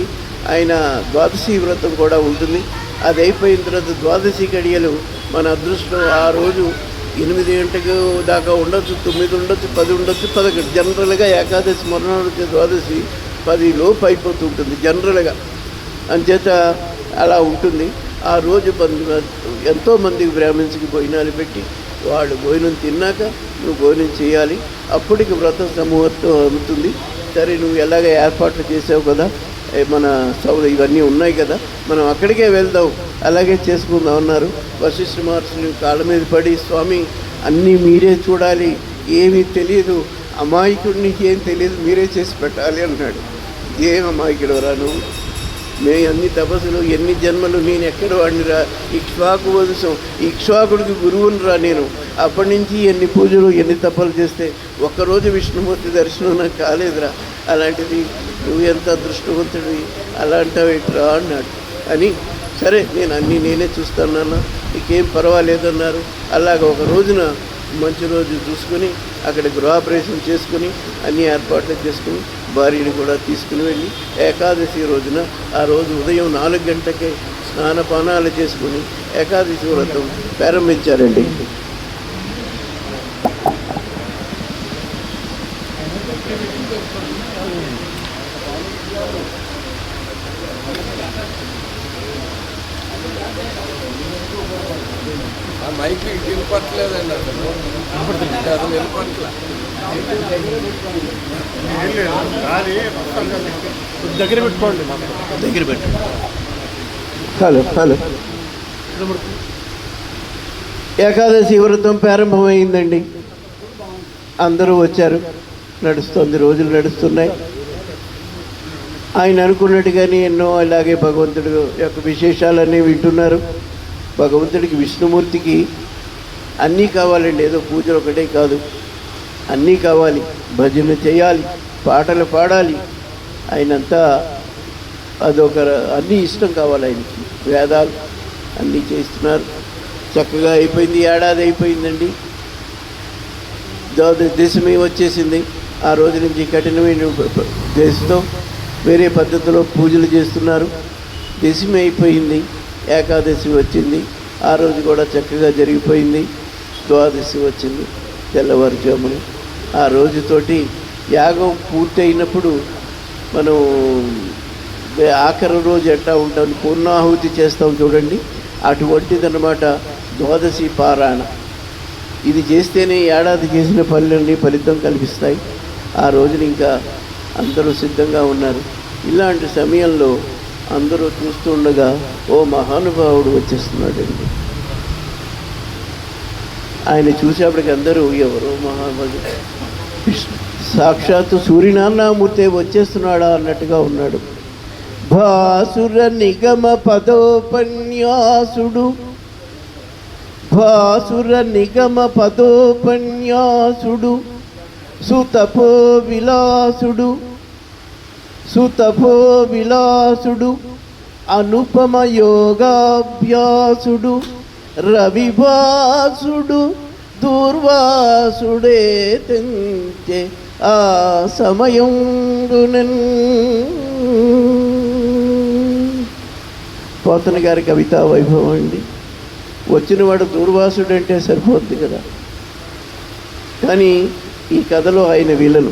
ఆయన ద్వాదశి వ్రతం కూడా ఉంటుంది. అది అయిపోయిన తర్వాత ద్వాదశి గడియలు మన అదృష్టం. ఆ రోజు 8 గంటలకు దాకా ఉండొచ్చు, 9 ఉండొచ్చు, 10 ఉండొచ్చు, 11. జనరల్గా ఏకాదశి మరణాలు వచ్చే ద్వాదశి 10 లోపు అయిపోతూ ఉంటుంది జనరల్గా. అంచేత అలా ఉంటుంది. ఆ రోజు ఎంతోమందికి బ్రాహ్మిన్స్కి భోజనాలు పెట్టి వాళ్ళు భోజనం తిన్నాక నువ్వు భోజనం చేయాలి. అప్పటికి వ్రతం సమూహంతో అవుతుంది. సరే, నువ్వు ఎలాగ ఏర్పాట్లు చేసావు కదా, మన ఇవన్నీ ఉన్నాయి కదా, మనం అక్కడికే వెళ్దాం, అలాగే చేసుకుందాం అన్నారు. వశిష్ఠ మహర్షులు కాళ్ళ మీద పడి, స్వామి అన్నీ మీరే చూడాలి, ఏమీ తెలియదు, అమాయకుడిని ఏం తెలియదు, మీరే చేసి పెట్టాలి అన్నాడు. ఏం అమాయకుడు రా నువ్వు, మేము అన్ని తపస్సులు, ఎన్ని జన్మలు, నేను ఎక్కడ వాడినిరా, ఇక్ష్వాకు వంశం, ఇక్ష్వాకుడికి గురువుని రా నేను. అప్పటి నుంచి ఎన్ని పూజలు, ఎన్ని తపలు చేస్తే ఒక్కరోజు విష్ణుమూర్తి దర్శనం నాకు కాలేదురా. అలాంటిది నువ్వు ఎంత అదృష్టవంతుడివి, అలా అంటావేట్రా అన్నాడు. అని సరే నేను నేనే చూస్తానన్నా, నీకేం పర్వాలేదన్నారు. అలాగ ఒక రోజున మంచి రోజు చూసుకుని అక్కడ గృహప్రవేశం చేసుకుని అన్ని ఏర్పాట్లు చేసుకుని భార్యని కూడా తీసుకుని వెళ్ళి ఏకాదశి రోజున ఆ రోజు ఉదయం 4 గంటలకే స్నానపానాలు చేసుకుని ఏకాదశి వ్రతం ప్రారంభించారండి.
మైక్ వినపట్లేదండి, అసలు వినపట్లే.
దగ్గర పెట్టుకోండి,
దగ్గర పెట్టు. Hello hello. ఏకాదశి వ్రతం ప్రారంభమైందండి. అందరూ వచ్చారు, నడుస్తుంది, రోజులు నడుస్తున్నాయి. ఆయన అనుకున్నట్టుగానే ఎన్నో అలాగే భగవంతుడి యొక్క విశేషాలన్నీ వింటున్నారు. భగవంతుడికి, విష్ణుమూర్తికి అన్నీ కావాలండి, ఏదో పూజలు ఒకటే కాదు, అన్నీ కావాలి. భజన చేయాలి, పాటలు పాడాలి, ఆయనంతా అదొక అన్నీ ఇష్టం కావాలి ఆయనకి. వేదాలు అన్నీ చేస్తున్నారు. చక్కగా అయిపోయింది, ఏడాది అయిపోయిందండి. దశమి వచ్చేసింది. ఆ రోజు నుంచి కఠినమైన దేశంతో వేరే పద్ధతిలో పూజలు చేస్తున్నారు. దశమి అయిపోయింది, ఏకాదశి వచ్చింది. ఆ రోజు కూడా చక్కగా జరిగిపోయింది. ద్వాదశి వచ్చింది తెల్లవారుజామున. ఆ రోజుతోటి యాగం పూర్తయినప్పుడు మనం ఆఖరి రోజు ఎట్లా ఉంటాం, పూర్ణాహుతి చేస్తాం చూడండి, అటువంటిదన్నమాట ద్వాదశి పారాయణ. ఇది చేస్తేనే ఏడాది చేసిన పనులన్నీ ఫలితం కల్పిస్తాయి. ఆ రోజున ఇంకా అందరూ సిద్ధంగా ఉన్నారు. ఇలాంటి సమయంలో అందరూ చూస్తుండగా ఓ మహానుభావుడు వచ్చేస్తున్నాడండి. ఆయన చూసేప్పటికి అందరూ ఎవరో మహానుభావుడు, సాక్షాత్తు సూర్యనారాయణమూర్తి వచ్చేస్తున్నాడా అన్నట్టుగా ఉన్నాడు. భాసుర నిగమ పదోపన్యాసుడు, భాసుర నిగమ పదోపన్యాసుడు, సుతపో విలాసుడు, సుతపో విలాసుడు, అనుపమ యోగాభ్యాసుడు, రవిభాసుడు, దూర్వాసుడే తెంచె ఆ సమయంగునన్. పోతన గారి కవితా వైభవం అండి. వచ్చినవాడు దూర్వాసుడు అంటే సరిపోద్ది కదా, కానీ ఈ కథలో ఆయన విలను.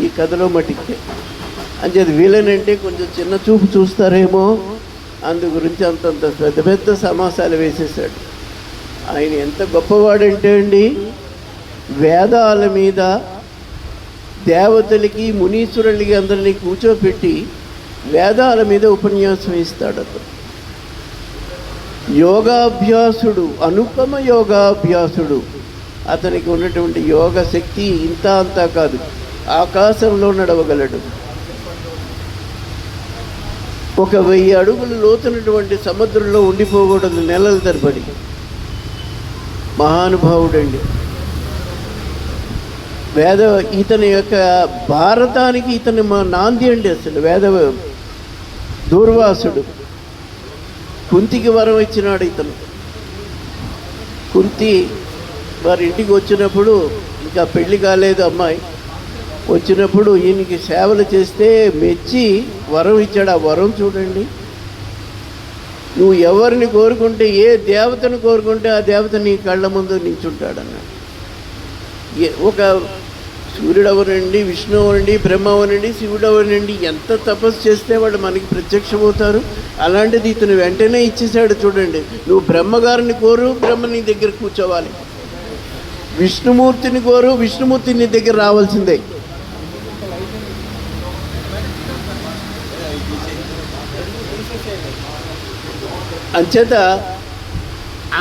ఈ కథలో మటుకే అంచేది విలన్ అంటే కొంచెం చిన్న చూపు చూస్తారేమో, అందు గురించి అంతంత పెద్ద పెద్ద సమాసాలు వేసేసాడు. ఆయన ఎంత గొప్పవాడంటే అండి, వేదాల మీద దేవతలకి, మునీశ్వరులకి అందరినీ కూర్చోపెట్టి వేదాల మీద ఉపన్యాసం ఇస్తాడు అతను. యోగాభ్యాసుడు, అనుపమ యోగాభ్యాసుడు. అతనికి ఉన్నటువంటి యోగ శక్తి ఇంత అంతా కాదు, ఆకాశంలో నడవగలడు. 1000 అడుగులు లోతున్నటువంటి సముద్రంలో ఉండిపోకూడదు నెలల తరబడి. మహానుభావుడండి. ఇతని యొక్క భారతానికి ఇతని మా నాంది అండి. అసలు దూర్వాసుడు కుంతికి వరం ఇచ్చినాడు ఇతను. కుంతి వారి ఇంటికి వచ్చినప్పుడు, ఇంకా పెళ్లి కాలేదు అమ్మాయి, వచ్చినప్పుడు ఈయనకి సేవలు చేస్తే మెచ్చి వరం ఇచ్చాడు. ఆ వరం చూడండి, నువ్వు ఎవరిని కోరుకుంటే, ఏ దేవతను కోరుకుంటే ఆ దేవత నీ కళ్ళ ముందు నించుంటాడన్నాడు. ఒక సూర్యుడు అవనండి, విష్ణు అవనండి, బ్రహ్మ అవనండి, శివుడు అవనండి, ఎంత తపస్సు చేస్తే వాళ్ళు మనకి ప్రత్యక్షమవుతారు. అలాంటిది ఇతను వెంటనే ఇచ్చేసాడు చూడండి. నువ్వు బ్రహ్మగారిని కోరు, బ్రహ్మ నీ దగ్గర కూర్చోవాలి. విష్ణుమూర్తిని కోరు, విష్ణుమూర్తి నీ దగ్గర రావాల్సిందే. అంచేత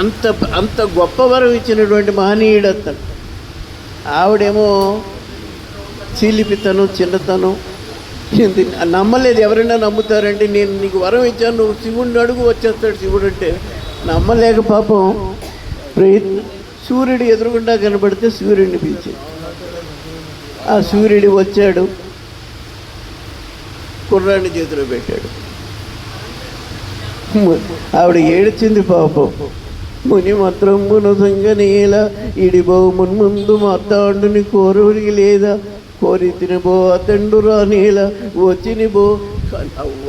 అంత అంత గొప్ప వరం ఇచ్చినటువంటి మహనీయుడు అతను. ఆవిడేమో చీలిపితను, చిన్నతనం, నమ్మలేదు. ఎవరైనా నమ్ముతారండి, నేను నీకు వరం ఇచ్చాను, నువ్వు శివుడిని అడుగు వచ్చేస్తాడు శివుడు అంటే. నమ్మలేక పాపం సూర్యుడు ఎదురుగుండా కనబడితే సూర్యుడిని పిలిచి, ఆ సూర్యుడు వచ్చాడు, కుర్రాన్ని చేతిలో పెట్టాడు. ఆవిడ ఏడ్చింది పాపం. ముని మాత్రమున సంగనేల ఇడిబో మున్ముందు మాతాండుని కోరుడికి లేదా, కోరి తినబో అతండు రానేల వచ్చిని బో అవ్వ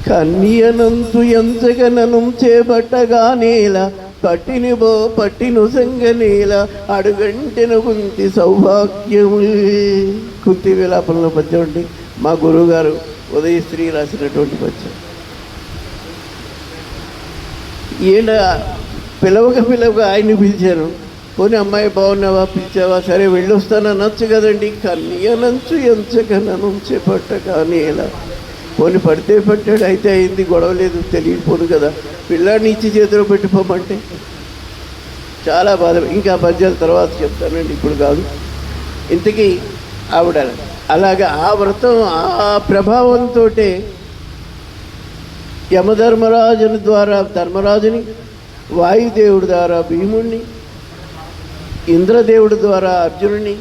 కన్యనంతు ఎంచగనను చేపట్టగానేల, పట్టిని బో పట్టిను సంగనేల అడుగంటెన కుంతి సౌభాగ్యము. కుంతి విలాపంలో పద్యం అండి. మా గురువుగారు ఉదయశ్రీ రాసినటువంటి పద్యం. ఈయన పిలవక ఆయన్ని పిలిచాను. పోనీ అమ్మాయి బాగున్నావా, పిలిచావా, సరే వెళ్ళొస్తాను అనొచ్చు కదండి. కన్యనంచు ఎంచకనను చేపట్ట కానీ ఎలా, పోనీ పడితే పట్టాడు, అయితే అయింది, గొడవ లేదు, తెలియకపోదు కదా. పిల్లాడిని ఇచ్చి చేతిలో పెట్టిపోమంటే చాలా బాధ. ఇంకా పద్యాల తర్వాత చెప్తానండి, ఇప్పుడు కాదు. ఇంతకీ ఆవిడ అలాగా ఆ వ్రతం ఆ ప్రభావంతో యమధర్మరాజుని ద్వారా ధర్మరాజుని, వాయుదేవుడి ద్వారా భీముణ్ణి, ఇంద్రదేవుడి ద్వారా అర్జునుని,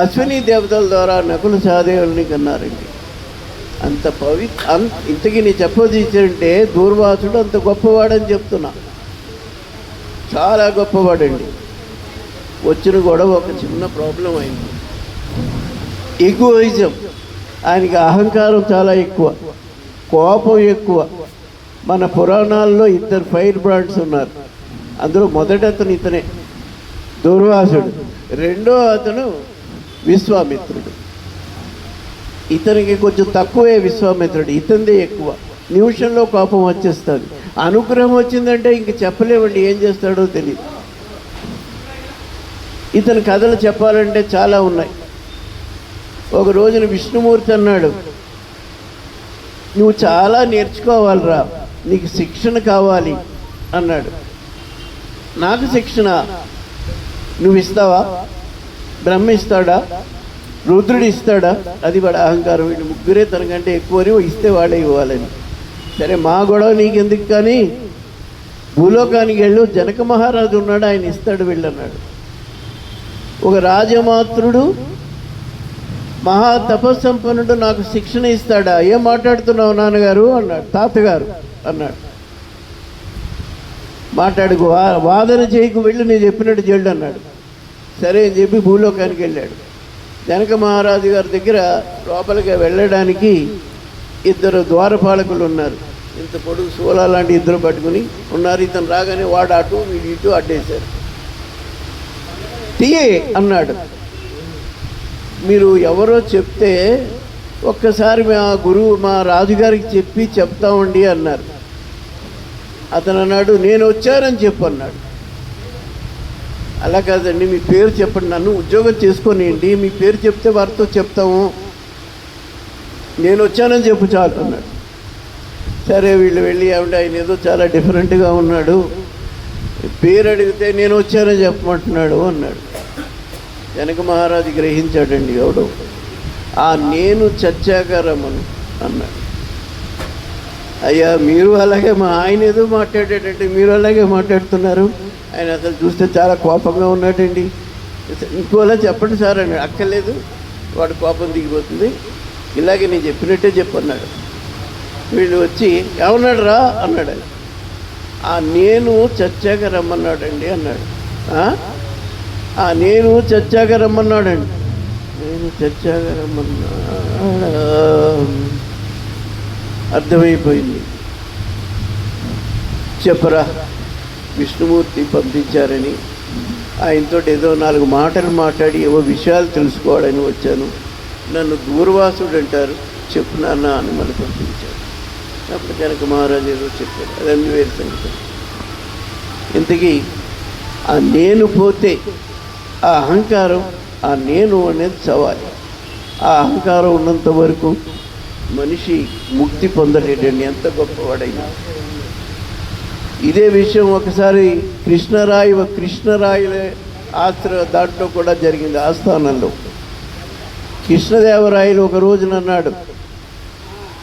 అశ్విని దేవతల ద్వారా నకుల సహదేవుల్ని కన్నారండి. అంత ఇంతకీ నీ చెప్పదీచంటే దూర్వాసుడు అంత గొప్పవాడని చెప్తున్నా. చాలా గొప్పవాడండి. వచ్చిన గొడవ ఒక చిన్న ప్రాబ్లం అయింది. ఈగోయిజం, ఆయనకి అహంకారం చాలా ఎక్కువ, కోపం ఎక్కువ. మన పురాణాల్లో 2 ఫైర్ బ్రాండ్స్ ఉన్నారు. అందులో మొదటి అతను ఇతనే, దూర్వాసుడు. రెండో అతను విశ్వామిత్రుడు. ఇతనికి కొంచెం తక్కువే విశ్వామిత్రుడు, ఇతందే ఎక్కువ. నిమిషంలో కోపం వచ్చేస్తుంది. అనుగ్రహం వచ్చిందంటే ఇంక చెప్పలేమండి, ఏం చేస్తాడో తెలియదు. ఇతని కథలు చెప్పాలంటే చాలా ఉన్నాయి. ఒక రోజున విష్ణుమూర్తి అన్నాడు, నువ్వు చాలా నేర్చుకోవాలిరా, నీకు శిక్షణ కావాలి అన్నాడు. నాకు శిక్షణ నువ్వు ఇస్తావా? బ్రహ్మ ఇస్తాడా, రుద్రుడు ఇస్తాడా? అది వాడు అహంకారం. వీళ్ళు ముగ్గురే తనకంటే ఎక్కువని ఇస్తే వాడే ఇవ్వాలని. సరే మా గొడవ నీకెందుకు, కానీ భూలోకానికి వెళ్ళు, జనక మహారాజు ఉన్నాడు, ఆయన ఇస్తాడు వెళ్ళన్నాడు. ఒక రాజమాతృడు మహా తపస్సంపన్నుడు నాకు శిక్షణ ఇస్తాడా? ఏం మాట్లాడుతున్నావు నాన్నగారు అన్నాడు. తాతగారు అన్నాడు. మాట్లాడుకు, వాదన చేయకు, వెళ్ళి నేను చెప్పినట్టు చెల్లు అన్నాడు. సరే అని చెప్పి భూలోకానికి వెళ్ళాడు. జనక మహారాజు గారి దగ్గర లోపలికి వెళ్ళడానికి 2 ద్వారపాలకులు ఉన్నారు. ఇంత పొడుగు సోలా లాంటి 2 పట్టుకుని ఉన్నారు. ఇతను రాగానే వాడు అటు వీడు ఇటు అడ్డేశారు. తీయే అన్నాడు. మీరు ఎవరో చెప్తే ఒక్కసారి మా గురువు మా రాజుగారికి చెప్పి చెప్తామండి అన్నారు. అతను అన్నాడు, నేను వచ్చానని చెప్పు అన్నాడు. అలా కాదండి, మీ పేరు చెప్పండి, నన్ను ఉద్యోగం చేసుకోనియండి, మీ పేరు చెప్తే వారితో చెప్తాము, నేను వచ్చానని చెప్పు చాలు అన్నాడు. సరే వీళ్ళు వెళ్ళి ఆవిడ ఆయన ఏదో చాలా డిఫరెంట్గా ఉన్నాడు, పేరు అడిగితే నేను వచ్చానని చెప్పమంటున్నాడు అన్నాడు. జనక మహారాజు గ్రహించాడండి ఎవడో. నేను చచ్చాక రమ్మను అన్నాడు. అయ్యా మీరు అలాగే, మా ఆయన ఏదో మాట్లాడేటంటే మీరు అలాగే మాట్లాడుతున్నారు. ఆయన అసలు చూస్తే చాలా కోపంగా ఉన్నాడండి. ఇంకోలా చెప్పండి సార్ అన్నాడు. అక్కర్లేదు, వాడు కోపం దిగిపోతుంది, ఇలాగే నేను చెప్పినట్టే చెప్పన్నాడు. వీళ్ళు వచ్చి ఏమన్నాడు రా అన్నాడు. నేను చచ్చాక రమ్మన్నాడండి అన్నాడు. నేను చచ్చాక రమ్మన్నాడండి. నేను చచ్చాక రమ్మన్నా అర్థమైపోయింది. చెప్పరా, విష్ణుమూర్తి పంపించారని ఆయనతో ఏదో 4 మాటలు మాట్లాడి ఏవో విషయాలు తెలుసుకోవాలని వచ్చాను, నన్ను దూర్వాసుడు అంటారు, చెప్పు నాన్న అని మళ్ళీ పంపించారు. అప్పుడు జనక మహారాజు ఏదో చెప్పారు, అదన్నీ వేరు సంగతి. ఇంతకీ నేను పోతే ఆ అహంకారం, నేను అనేది చవాలి. ఆ అహంకారం ఉన్నంత వరకు మనిషి ముక్తి పొందలేడండి, ఎంత గొప్పవాడైనా. ఇదే విషయం ఒకసారి కృష్ణరాయుల దాంట్లో కూడా జరిగింది. ఆస్థానంలో కృష్ణదేవరాయలు ఒక రోజున అన్నాడు,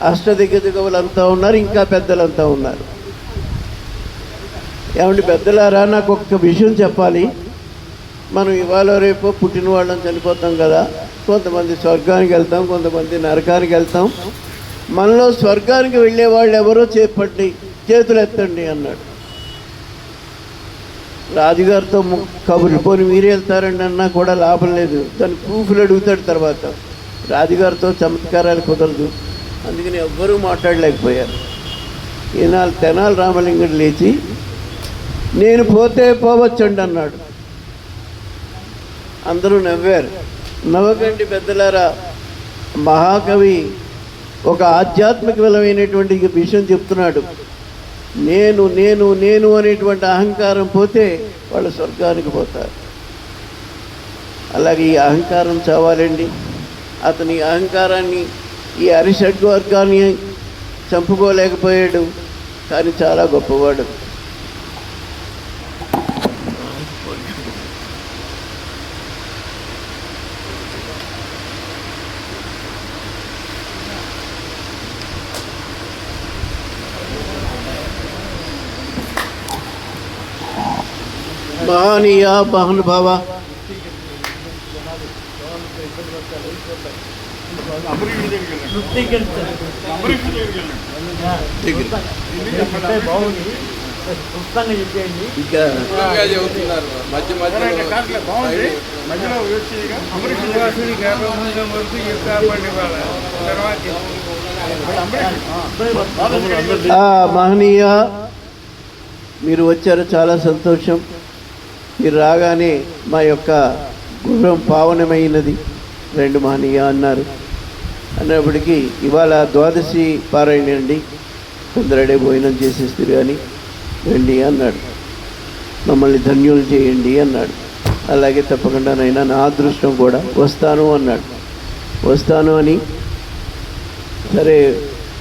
అష్టదిగ్గజులంతా ఉన్నారు, ఇంకా పెద్దలంతా ఉన్నారు. ఏమంటే పెద్దలారా, నాకు ఒక విషయం చెప్పాలి. మనం ఇవాళ రేపు పుట్టిన వాళ్ళని చనిపోతాం కదా, కొంతమంది స్వర్గానికి వెళ్తాం, కొంతమంది నరకానికి వెళ్తాం. మనలో స్వర్గానికి వెళ్ళే వాళ్ళు ఎవరో చేపట్టి చేతులు ఎత్తండి అన్నాడు. రాజుగారితో కబుర్లు, పోని మీరే వెళ్తారండి అన్నా కూడా లాభం లేదు, దాని ప్రూఫ్లు అడుగుతాడు తర్వాత. రాజుగారితో చమత్కారాలు కుదరదు, అందుకని ఎవ్వరూ మాట్లాడలేకపోయారు. ఈనాడు తెనాలి రామలింగుడు లేచి, నేను పోతే పోవచ్చండి అన్నాడు. అందరూ నవ్వారు. నవ్వకండి పెద్దలారా, మహాకవి ఒక ఆధ్యాత్మికమైనటువంటి విషయం చెప్తున్నాడు. నేను నేను నేను అనేటువంటి అహంకారం పోతే వాళ్ళు స్వర్గానికి పోతారు. అలాగే ఈ అహంకారం చావాలండి. అతని అహంకారాన్ని, ఈ అరిషడ్వర్గాన్ని చంపుకోలేకపోయాడు, కానీ చాలా గొప్పవాడు. మహనీయ మహానుభావ
ఇంకా చెబుతున్నారు మధ్య
మహనీయ, మీరు వచ్చారు, చాలా సంతోషం. మీరు రాగానే మా యొక్క గుర్రం పావనమైనది రెండు మహనీయ అన్నారు. అన్నప్పటికీ ఇవాళ ద్వాదశి పారాయణ అండి, తొందరడే భోజనం చేసేస్తారు కానీ రండి అన్నాడు. మమ్మల్ని ధన్యులు చేయండి అన్నాడు. అలాగే తప్పకుండానైనా నా అదృష్టం కూడా వస్తాను అన్నాడు. వస్తాను అని సరే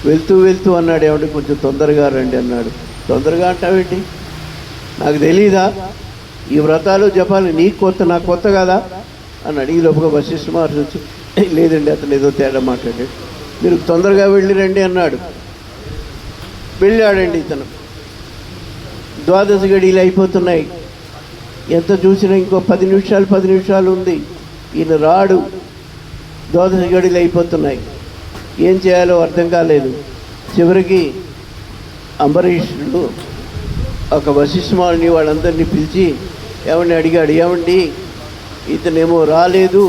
వెళ్తూ వెళ్తూ అన్నాడు. ఏమంటే కొంచెం తొందరగా రండి అన్నాడు. తొందరగా అంటావేంటి, నాకు తెలీదా ఈ వ్రతాలు జపాలు నీకు కొత్త, నాకు కొత్త కదా అన్నాడు. ఈ లోపల వశిష్ఠ మహర్షి వచ్చి లేదండి అతను ఏదో తేడా మాట్లాడాడు, మీరు తొందరగా వెళ్ళి రండి అన్నాడు. వెళ్ళాడండి ఇతను. ద్వాదశ గడియలు అయిపోతున్నాయి. ఎంత చూసినా ఇంకో 10 నిమిషాలు ఉంది. ఈయన రాడు. ద్వాదశ గడియలు అయిపోతున్నాయి. ఏం చేయాలో అర్థం కాలేదు. చివరికి అంబరీషుడు ఒక వశిష్ఠమాలని వాళ్ళందరినీ పిలిచి ఏమని అడిగాడు, ఏమండి ఇతనేమో రాలేదు,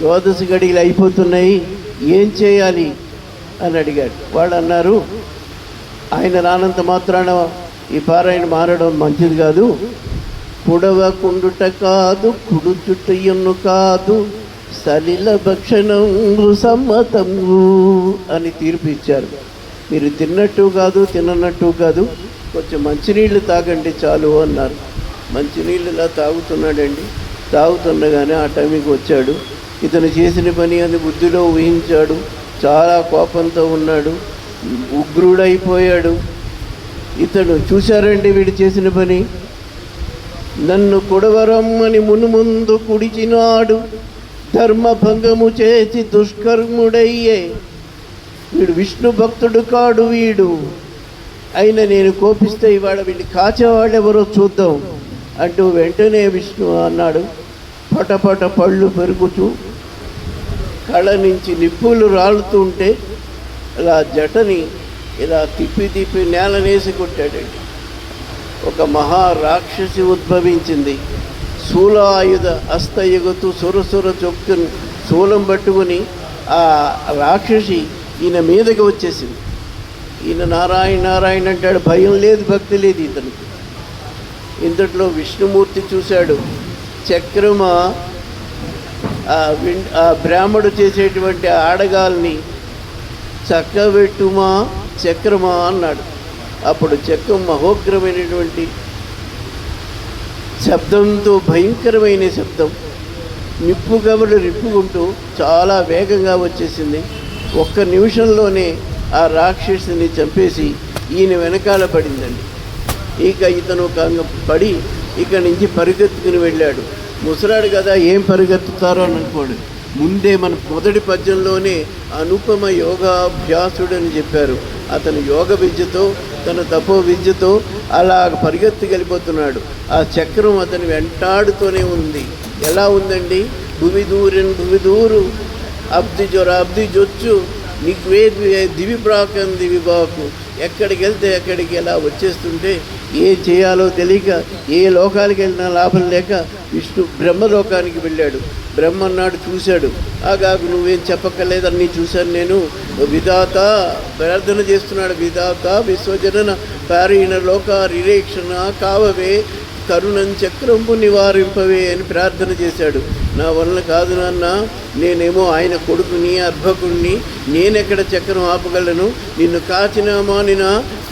ద్వాదశ గడియలు అయిపోతున్నాయి, ఏం చేయాలి అని అడిగాడు. వాళ్ళు అన్నారు, ఆయన రానంత మాత్రాన ఈ పారాయణ మారడం మంచిది కాదు, పుడవకుండుట కాదు, కుడు చుట్టయ్యను కాదు, సలిల భక్షణము సమ్మతము అని తీర్పు ఇచ్చారు. మీరు తిన్నట్టు కాదు, తిననట్టు కాదు, కొంచెం మంచినీళ్ళు తాగండి చాలు అన్నారు. మంచినీళ్ళు ఇలా తాగుతున్నాడండి. తాగుతుండగానే ఆ టైంకి వచ్చాడు. ఇతను చేసిన పని అని బుద్ధిలో ఊహించాడు. చాలా కోపంతో ఉన్నాడు, ఉగ్రుడైపోయాడు. ఇతడు చూశారండి వీడు చేసిన పని. నన్ను కొడవరమ్మని మునుముందు కుడిచినాడు, ధర్మభంగము చేసి దుష్కర్ముడయ్యే, వీడు విష్ణు భక్తుడు కాడు వీడు, అయినా నేను కోపిస్తే ఇవాళ వీడిని కాచేవాళ్ళెవరో చూద్దాం అంటూ వెంటనే విష్ణు అన్నాడు. పటపట పళ్ళు పెరుగుతూ కళ్ళ నుంచి నిప్పులు రాలుతుంటే ఇలా జటని ఇలా తిప్పి తిప్పి నేలనేసి కొట్టాడండి. ఒక మహారాక్షసి ఉద్భవించింది. శూలాయుధ అస్తయుగుతూ సురసుర చొక్కుని శూలం పట్టుకుని ఆ రాక్షసి ఈయన మీదకి వచ్చేసింది. ఈయన నారాయణ నారాయణ అంటాడు, భయం లేదు, భక్తి లేదు ఇతనికి. ఇంతట్లో విష్ణుమూర్తి చూశాడు. చక్రమ ఆ బ్రాహ్మడు చేసేటువంటి ఆడగాల్ని చక్కబెట్టుమా చక్రమా అన్నాడు. అప్పుడు చక్రం మహోగ్రమైనటువంటి శబ్దంతో, భయంకరమైన శబ్దం, నిప్పు గబలు రిప్పుకుంటూ చాలా వేగంగా వచ్చేసింది. ఒక్క నిమిషంలోనే ఆ రాక్షసుని చంపేసి ఈయన వెనకాల పడిందండి. ఇక ఇతను పడి ఇక్కడి నుంచి పరిగెత్తుకుని వెళ్ళాడు. ముసలాడు కదా, ఏం పరిగెత్తుతారో అని అనుకోడు. ముందే మన మొదటి పద్యంలోనే అనుపమ యోగాభ్యాసుడు అని చెప్పారు. అతను యోగ విద్యతో, తన తపో విద్యతో అలా పరిగెత్తుకెళ్ళిపోతున్నాడు. ఆ చక్రం అతని వెంటాడుతూనే ఉంది. ఎలా ఉందండి, భువిదూరు అబ్ది జ్వర అబ్ది జొచ్చు నీకు దివి ప్రాకం దివి బాకు, ఎక్కడికి వెళ్తే ఎక్కడికి ఎలా వచ్చేస్తుంటే ఏం చేయాలో తెలియక ఏ లోకానికి వెళ్ళినా లాభం లేక విష్ణు బ్రహ్మలోకానికి వెళ్ళాడు. బ్రహ్మ అన్నాడు, చూశాడు, ఆగాకు నువ్వేం చెప్పక్కర్లేదని చూశాను నేను, విధాత ప్రార్థన చేస్తున్నాడు. విధాత విశ్వజనన పారీణ లోక రిరేక్షణ కావవే కరుణం చక్రంపు నివారింపవే అని ప్రార్థన చేశాడు. నా వలన కాదు నాన్న, నేనేమో ఆయన కొడుకుని, అర్భకుణ్ణి, నేనెక్కడ చక్రం ఆపగలను? నిన్ను కాచిన మానిన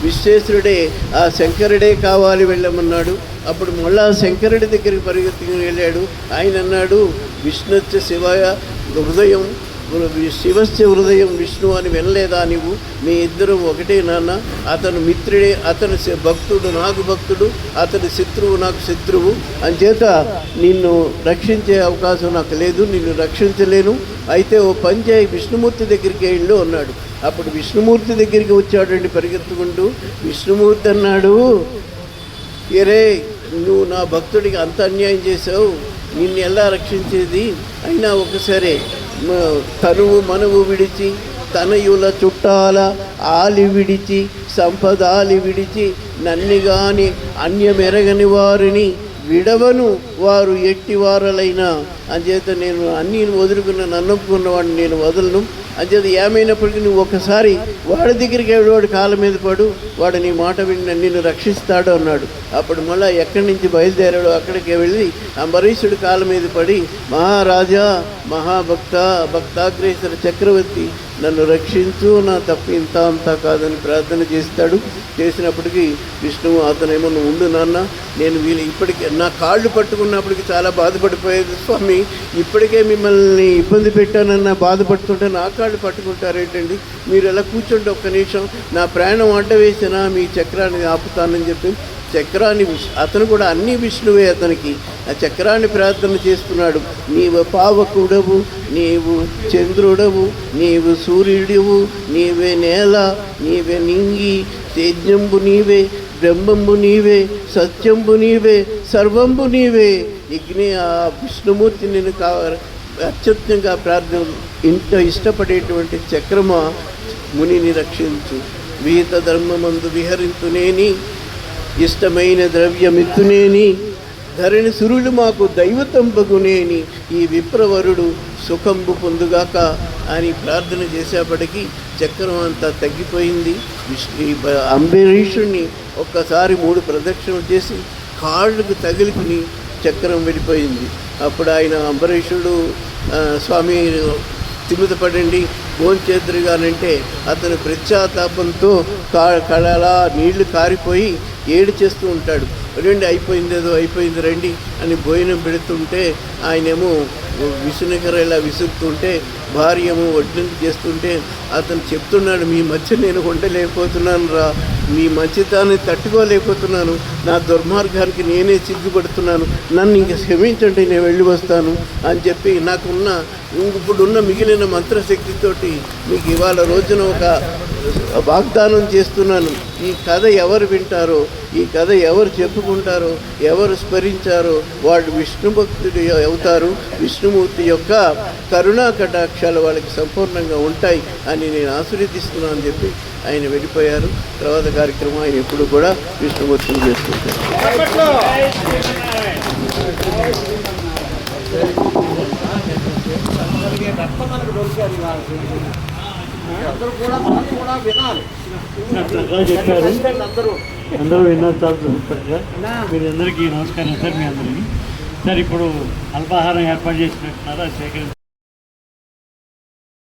విశ్వేశ్వరుడే, ఆ శంకరుడే కావాలి వెళ్ళమన్నాడు. అప్పుడు మళ్ళా శంకరుడి దగ్గరికి పరిగెత్తుకుని వెళ్ళాడు. ఆయన అన్నాడు, విష్ణుచ్చ శివాయ హృదయం, శివస్య హృదయం విష్ణు అని వినలేదా నీవు? మీ ఇద్దరు ఒకటే నాన్న. అతను మిత్రుడే, అతను భక్తుడు నాకు భక్తుడు, అతని శత్రువు నాకు శత్రువు. అంచేత నిన్ను రక్షించే అవకాశం నాకు లేదు, నిన్ను రక్షించలేను. అయితే ఓ పని చేయి, విష్ణుమూర్తి దగ్గరికి వెళ్ళు అన్నాడు. అప్పుడు విష్ణుమూర్తి దగ్గరికి వచ్చాడండి పరిగెత్తుకుంటూ. విష్ణుమూర్తి అన్నాడు, ఏరే నువ్వు నా భక్తుడికి అంత అన్యాయం చేసావు, నిన్ను ఎలా రక్షించేది? అయినా ఒకసారి తనువు మనవు విడిచి, తనయుల చుట్టాల ఆలి విడిచి, సంపదాలి విడిచి, నన్నిగాని అన్యమెరగని వారిని విడవను వారు ఎట్టివారలైనా. అంచేత నేను అన్నీ వదులుకున్న, నన్నుకున్నవాడిని నేను వదలను. అంచేత ఏమైనప్పటికీ నువ్వు ఒకసారి వాడి దగ్గరికి వాడి కాళ్ళ మీద పడు, వాడు నీ మాట విని నిన్ను రక్షిస్తాడు అన్నాడు. అప్పుడు మళ్ళీ ఎక్కడి నుంచి బయలుదేరాడో అక్కడికి వెళ్ళి అంబరీషుడి కాళ్ళ మీద పడి, మహారాజా, మహాభక్త, భక్తాగ్రేసర చక్రవర్తి, నన్ను రక్షించు, నా తప్పు ఇంత అంతా కాదని ప్రార్థన చేస్తాడు. చేసినప్పటికీ విష్ణువు అతనేమో, నువ్వు ఉండు నాన్న, నేను ఇప్పటికే నా కాళ్ళు పట్టుకున్నప్పటికీ చాలా బాధపడిపోయేది స్వామి, ఇప్పటికే మిమ్మల్ని ఇబ్బంది పెట్టానన్న బాధపడుతుంటే నా కాళ్ళు పట్టుకుంటారేంటండి? మీరు ఎలా కూర్చోండి ఒక్క నిమిషం, నా ప్రాణం అడ్డ వేసినా మీ చక్రాన్ని ఆపుతానని చెప్పి చక్రాన్ని, అతను కూడా అన్ని విష్ణువే అతనికి, ఆ చక్రాన్ని ప్రార్థన చేస్తున్నాడు. నీవు పావకుడవు, నీవు చంద్రుడవు, నీవు సూర్యుడివు, నీవే నేల, నీవే నింగి, తేజంబు నీవే, బ్రహ్మంబు నీవే, సత్యంబు నీవే, సర్వంబు నీవే. ఇగ్ని ఆ విష్ణుమూర్తి నేను అత్యుత్తంగా ప్రార్థన, ఇంత ఇష్టపడేటువంటి చక్రమా మునిని రక్షించు. వీత ధర్మమందు విహరింతునేని, ఇష్టమైన ద్రవ్యమిత్తునేని, ధరణి సురులు మాకు దైవతంబగునేని, ఈ విప్రవరుడు సుఖంబు పొందుగాక అని ప్రార్థన చేసేప్పటికీ చక్రం అంతా తగ్గిపోయింది. అంబరీషుణ్ణి ఒక్కసారి 3 ప్రదక్షిణలు చేసి కాళ్ళకు తగిలికుని చక్రం వెళ్ళిపోయింది. అప్పుడు ఆయన అంబరీషుడు, స్వామి తిమితపడండి, భోంచేద్దరుగానంటే అతను ప్రత్యాతాపంతో కళలా నీళ్లు కారిపోయి ఏడు చేస్తూ ఉంటాడు. రండి అయిపోయింది రండి అని భోజనం పెడుతుంటే ఆయనేమో విసునకర ఇలా విసురుతుంటే, భార్య ఏమో వడ్డింపు చేస్తుంటే అతను చెప్తున్నాడు, మీ మధ్య నేను ఉండలేకపోతున్నాను రా, మీ మంచితాన్ని తట్టుకోలేకపోతున్నాను, నా దుర్మార్గానికి నేనే సిగ్గుపడుతున్నాను, నన్ను ఇంక క్షమించండి, నేను వెళ్ళి వస్తాను అని చెప్పి నాకున్న ఇప్పుడున్న మిగిలిన మంత్రశక్తితోటి మీకు ఇవాళ రోజున ఒక వాగ్దానం చేస్తున్నాను. ఈ కథ ఎవరు వింటారో, ఈ కథ ఎవరు చెప్పుకుంటారో, ఎవరు స్మరించారో వాళ్ళు విష్ణు భక్తుడు అవుతారు. విష్ణుమూర్తి యొక్క కరుణా కటాక్షాలు వాళ్ళకి సంపూర్ణంగా ఉంటాయి అని నేను ఆశీర్వదిస్తున్నాను అని చెప్పి ఆయన వెళ్ళిపోయారు. తర్వాత కార్యక్రమం ఆయన ఎప్పుడు కూడా విష్ణుమూర్తిని చేసుకుంటారు.
అందరూ విన్నారు సార్. మీరు అందరికీ నమస్కారం సార్. మీ అందరికీ సార్ ఇప్పుడు అల్పాహారం ఏర్పాటు చేసినట్టున్నారా? సేకరించి